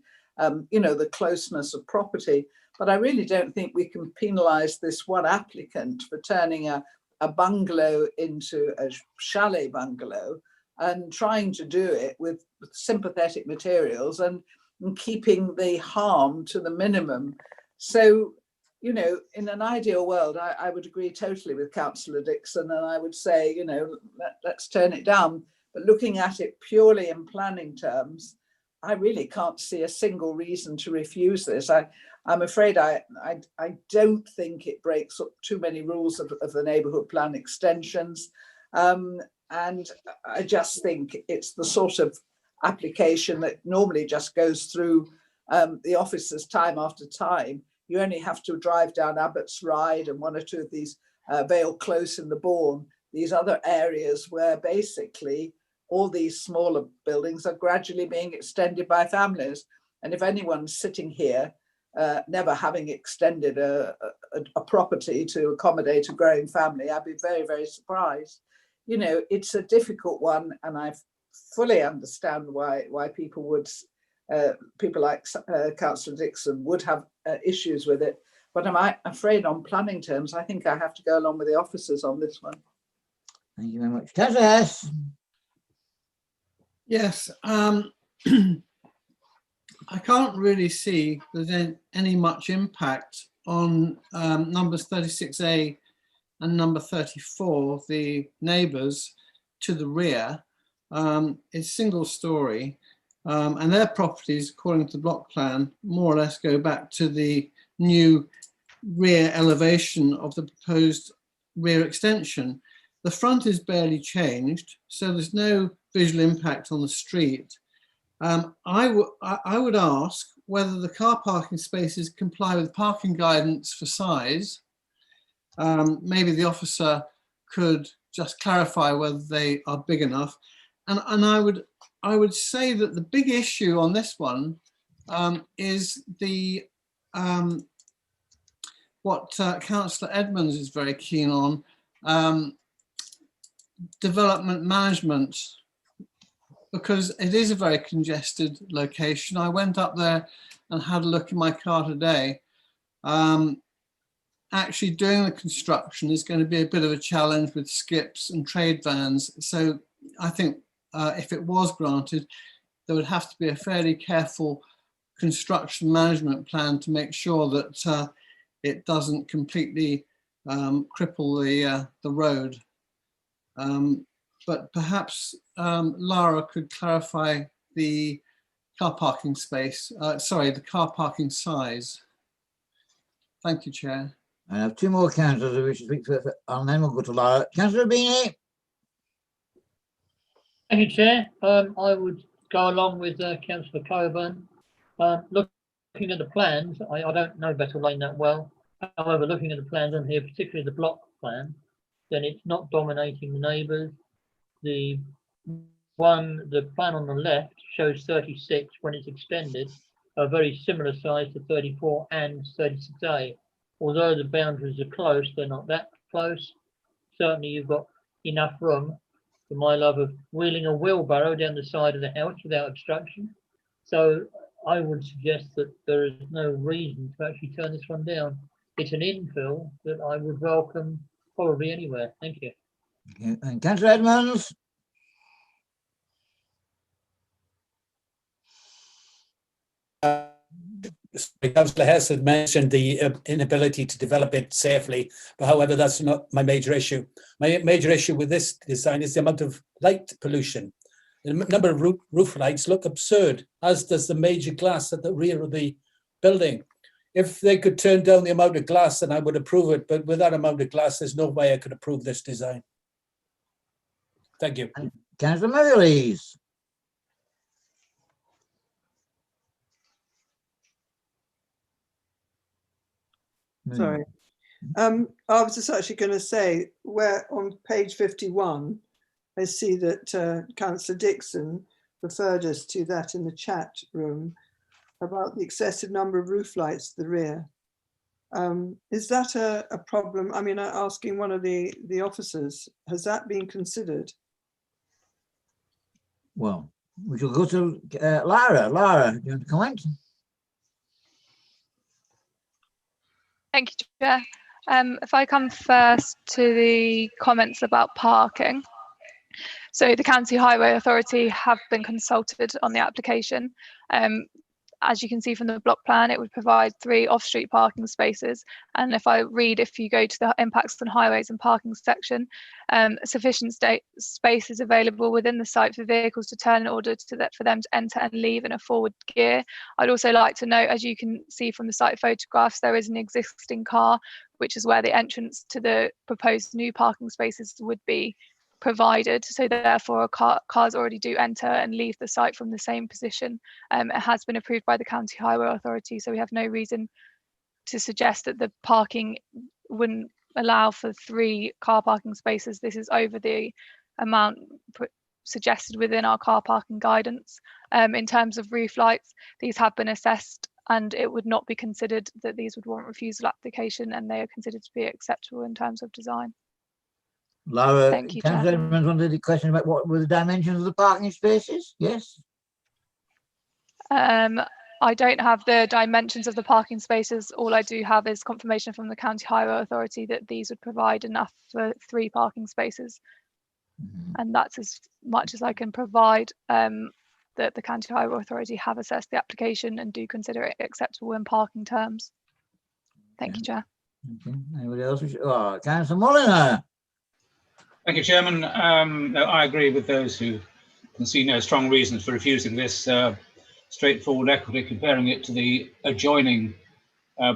you know, the closeness of property, but I really don't think we can penalise this one applicant for turning a bungalow into a chalet bungalow and trying to do it with sympathetic materials and keeping the harm to the minimum. So, you know, in an ideal world, I would agree totally with Councillor Dixon, and I would say, you know, let's turn it down. But looking at it purely in planning terms, I really can't see a single reason to refuse this. I'm afraid I don't think it breaks up too many rules of the neighbourhood plan extensions. And I just think it's the sort of application that normally just goes through the officers time after time. You only have to drive down Abbott's Ride and one or two of these Vale Close in the Bourne, these other areas where basically all these smaller buildings are gradually being extended by families. And if anyone's sitting here, never having extended a property to accommodate a growing family, I'd be very, very surprised. You know, it's a difficult one, and I fully understand why people would, people like Councillor Dixon would have issues with it. But I'm afraid on planning terms, I think I have to go along with the officers on this one. Thank you very much. Councillor Hess. Yes, I can't really see there's any much impact on numbers 36A and number 34, the neighbours to the rear. It's single story, and their properties, according to the block plan, more or less go back to the new rear elevation of the proposed rear extension. The front is barely changed, so there's no visual impact on the street. I would ask whether the car parking spaces comply with parking guidance for size. Maybe the officer could just clarify whether they are big enough. And I would say that the big issue on this one is the what Councillor Edmonds is very keen on, development management, because it is a very congested location. I went up there and had a look in my car today. Actually doing the construction is going to be a bit of a challenge with skips and trade vans. So I think if it was granted, there would have to be a fairly careful construction management plan to make sure that it doesn't completely cripple the road. But perhaps Lara could clarify the car parking space, the car parking size. Thank you, Chair. I have two more councillors who wish to speak, and then we'll go to Lara. Councillor Beanie. Thank you, Chair. I would go along with Councillor Coburn. Looking at the plans, I don't know Bethel Lane that well. However, looking at the plans on here, particularly the block plan, then it's not dominating the neighbours. The plan on the left shows 36 when it's extended, a very similar size to 34 and 36A. Although the boundaries are close, they're not that close. Certainly you've got enough room for my love of wheeling a wheelbarrow down the side of the house without obstruction. So I would suggest that there is no reason to actually turn this one down. It's an infill that I would welcome probably anywhere. Thank you. Okay. And Councillor Edmonds. Councillor Hess had mentioned the inability to develop it safely, but however, that's not my major issue. My major issue with this design is the amount of light pollution. The number of roof lights look absurd, as does the major glass at the rear of the building. If they could turn down the amount of glass, then I would approve it, but with that amount of glass, there's no way I could approve this design. Thank you. Councillor Murray's. Sorry. I was just actually going to say, where on page 51, I see that Councillor Dixon referred us to that in the chat room about the excessive number of roof lights at the rear. Is that a problem? I mean, asking one of the officers, has that been considered? Well, we shall go to Lara. Lara, do you want to comment? Thank you, Chair. If I come first to the comments about parking. So the County Highway Authority have been consulted on the application. as you can see from the block plan, it would provide 3 off-street parking spaces. And if you go to the impacts on highways and parking section, sufficient space is available within the site for vehicles to turn in order for them to enter and leave in a forward gear. I'd also like to note, as you can see from the site photographs, there is an existing car, which is where the entrance to the proposed new parking spaces would be provided. So therefore cars already do enter and leave the site from the same position. It has been approved by the County Highway Authority, so we have no reason to suggest that the parking wouldn't allow for 3 car parking spaces. This is over the amount suggested within our car parking guidance. In terms of roof lights, these have been assessed and it would not be considered that these would warrant refusal application, and they are considered to be acceptable in terms of design. Laura, Thank you, Councillor Chair. Edmonds wanted a question about what were the dimensions of the parking spaces? Yes? I don't have the dimensions of the parking spaces. All I do have is confirmation from the County Highway Authority that these would provide enough for 3 parking spaces. And that's as much as I can provide. That the County Highway Authority have assessed the application and do consider it acceptable in parking terms. Thank you, Chair. Okay. Anybody else? Councillor Molyneux. Thank you, Chairman. No, I agree with those who can see no strong reasons for refusing this straightforward equity, comparing it to the adjoining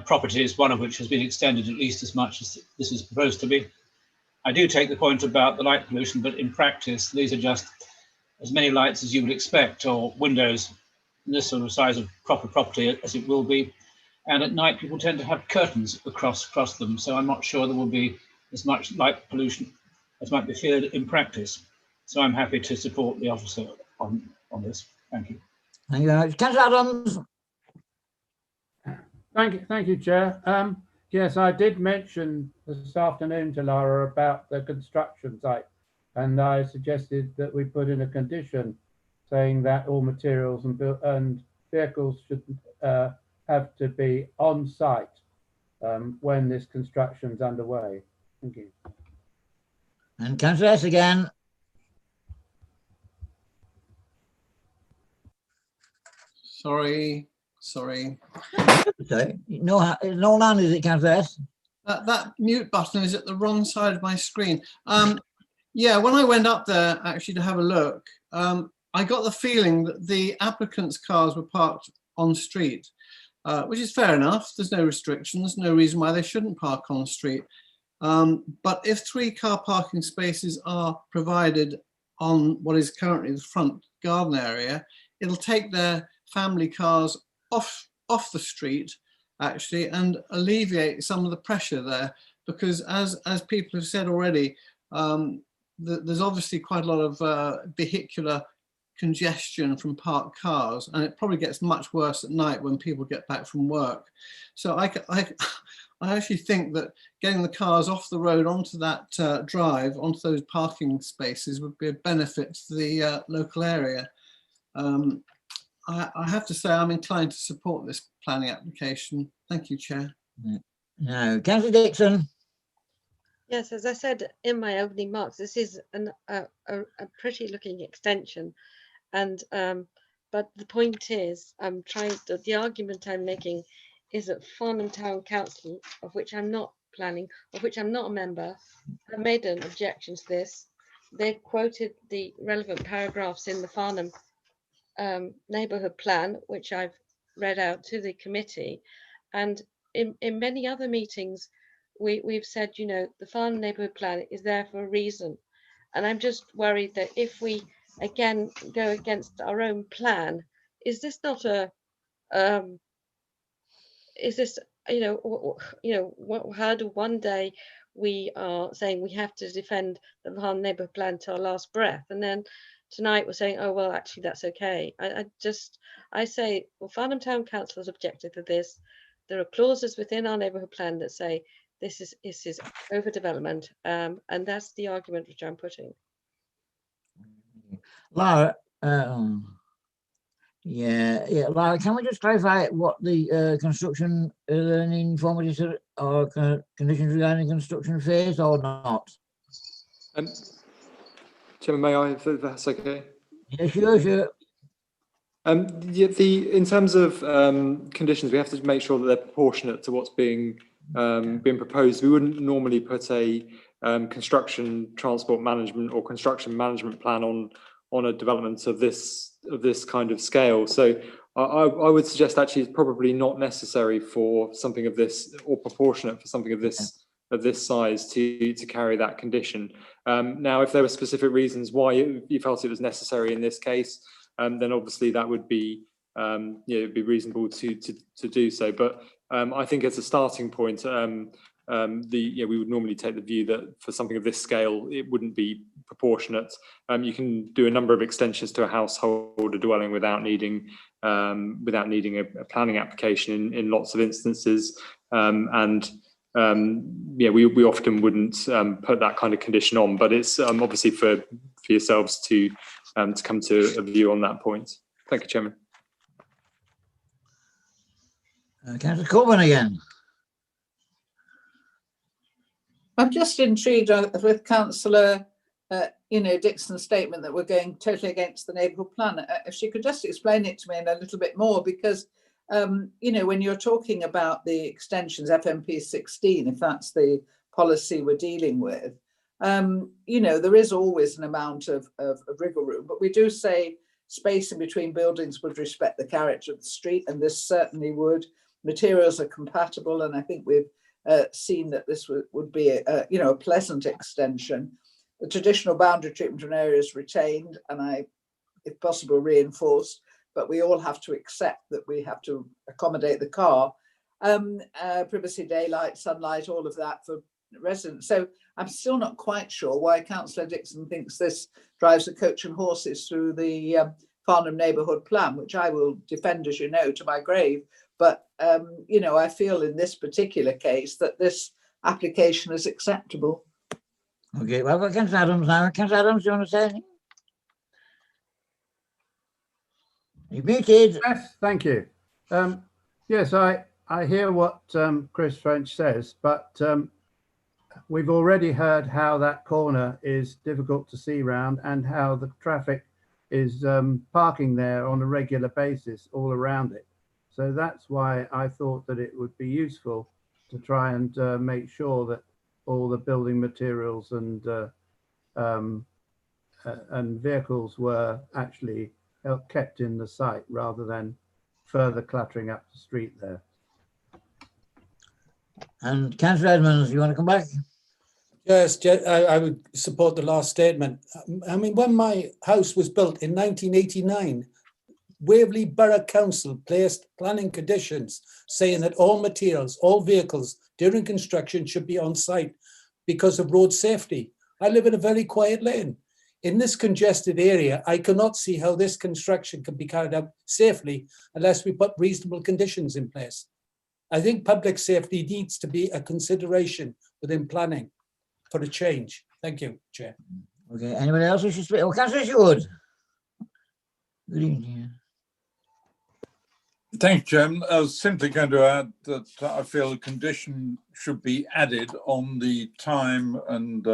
properties, one of which has been extended at least as much as this is proposed to be. I do take the point about the light pollution, but in practice, these are just as many lights as you would expect, or windows in this sort of size of proper property as it will be. And at night, people tend to have curtains across them, so I'm not sure there will be as much light pollution as might be feared in practice. So I'm happy to support the officer on this. Thank you. Thank you very much. Councillor Adams. Thank you, Chair. Yes, I did mention this afternoon to Laura about the construction site, and I suggested that we put in a condition saying that all materials and vehicles should have to be on site when this construction is underway. Thank you. And Councillor S again. Sorry. Sorry. No land, is it, Councillor S? That mute button is at the wrong side of my screen. Yeah, when I went up there actually to have a look, I got the feeling that the applicants' cars were parked on street, which is fair enough. There's no restrictions, no reason why they shouldn't park on the street. But if 3 car parking spaces are provided on what is currently the front garden area, it'll take their family cars off the street actually and alleviate some of the pressure there, because as people have said already, there's obviously quite a lot of vehicular congestion from parked cars, and it probably gets much worse at night when people get back from work. So I actually think that getting the cars off the road onto that drive, onto those parking spaces, would be a benefit to the local area. I have to say I'm inclined to support this planning application. Thank you, Chair. No, Councillor Dixon. Yes, as I said in my opening remarks, this is a pretty looking extension, and but the point is, the argument I'm making is that Farnham Town Council, of which I'm not a member, have made an objection to this. They've quoted the relevant paragraphs in the Farnham neighbourhood plan, which I've read out to the committee, and in many other meetings we've said, you know, the Farnham neighbourhood plan is there for a reason, and I'm just worried that if we again go against our own plan, is this not a is this, how do one day we are saying we have to defend the Farnham neighbourhood plan to our last breath, and then tonight we're saying, oh, well, actually, that's okay. I say, well, Farnham Town Council has objected to this. There are clauses within our neighbourhood plan that say this is overdevelopment, and that's the argument which I'm putting. Laura, Laura, can we just clarify what the construction learning formalities or conditions regarding construction phase or not? Chairman, may I, if that's okay? Yeah, sure. In terms of conditions, we have to make sure that they're proportionate to what's being proposed. We wouldn't normally put a construction transport management or construction management plan on a development of this kind of scale. So I would suggest actually it's probably not necessary for something of this, or proportionate for something of this size to carry that condition. Now, if there were specific reasons why you felt it was necessary in this case, then obviously that would be it'd be reasonable to do so. But I think as a starting point, we would normally take the view that for something of this scale, it wouldn't be proportionate. You can do a number of extensions to a household or dwelling without needing a planning application in lots of instances, we often wouldn't put that kind of condition on. But it's obviously for yourselves to come to a view on that point. Thank you, Chairman. Councillor Coburn again. I'm just intrigued with Councillor, Dixon's statement that we're going totally against the neighbourhood plan. If she could just explain it to me in a little bit more, because, when you're talking about the extensions, FMP 16, if that's the policy we're dealing with, there is always an amount of wriggle room, but we do say space in between buildings would respect the character of the street, and this certainly would. Materials are compatible, and I think we've seen that this would be a pleasant extension. The traditional boundary treatment of an area is retained, and if possible, reinforced, but we all have to accept that we have to accommodate the car. Privacy, daylight, sunlight, all of that for residents. So I'm still not quite sure why Councillor Dixon thinks this drives a coach and horses through the Farnham neighbourhood plan, which I will defend, as you know, to my grave. But, I feel in this particular case that this application is acceptable. Okay, well, Councillor Adams now. Councillor Adams, do you want to say anything? You're muted. Yes, thank you. Yes, I hear what Chris French says, but we've already heard how that corner is difficult to see round and how the traffic is parking there on a regular basis all around it. So that's why I thought that it would be useful to try and make sure that all the building materials and vehicles were actually kept in the site rather than further cluttering up the street there. And Councillor Edmonds, you want to come back? Yes, I would support the last statement. I mean, when my house was built in 1989, Waverley Borough Council placed planning conditions saying that all materials, all vehicles during construction should be on site because of road safety. I live in a very quiet lane. In this congested area, I cannot see how this construction can be carried out safely unless we put reasonable conditions in place. I think public safety needs to be a consideration within planning for a change. Thank you, Chair. Okay, anybody else wish to speak? Oh, Councillor Sherwood. Good evening. Thank you, Chairman. I was simply going to add that I feel a condition should be added on the time and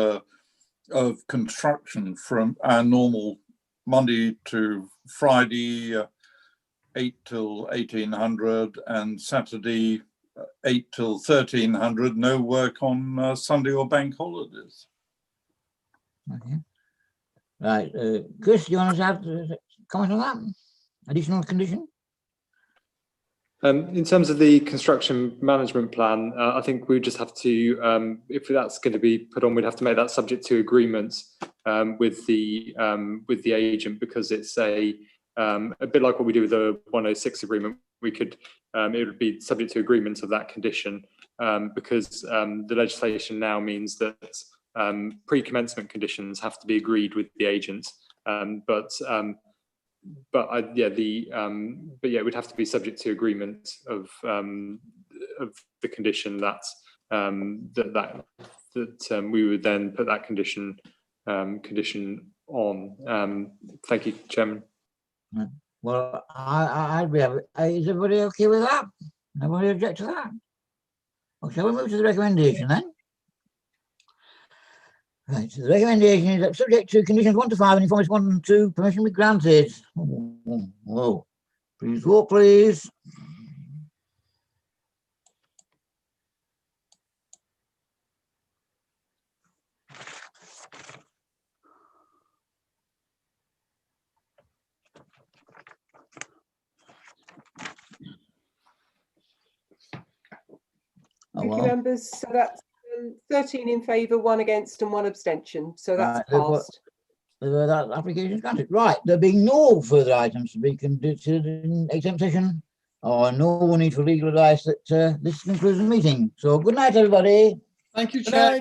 of construction from our normal Monday to Friday 8 till 1800 and Saturday 8 till 1300. No work on Sunday or bank holidays. Okay. Right, Chris, do you want to have comment on that? Additional condition? In terms of the construction management plan, I think we just have to, if that's going to be put on, we'd have to make that subject to agreement with the agent, because it's a bit like what we do with the 106 agreement. We could, it would be subject to agreement of that condition, because the legislation now means that pre-commencement conditions have to be agreed with the agent, but it would have to be subject to agreement of the condition that we would then put that condition on. Thank you, Chairman. Well, I'd be happy. Is everybody okay with that? Nobody object to that? Okay, shall we move to the recommendation then? Right, so the recommendation is that subject to conditions 1 to 5 and information 1 and 2, permission be granted. Whoa. Please vote, please. Oh, Thank you, well. members. So that's 13 in favour, 1 against and 1 abstention. So that's Right, therefore, passed. that application is granted. Right, there being no further items to be considered in exempt session, or no need for legal advice, that this concludes the meeting. So good night, everybody. Thank you, Good Chair. night.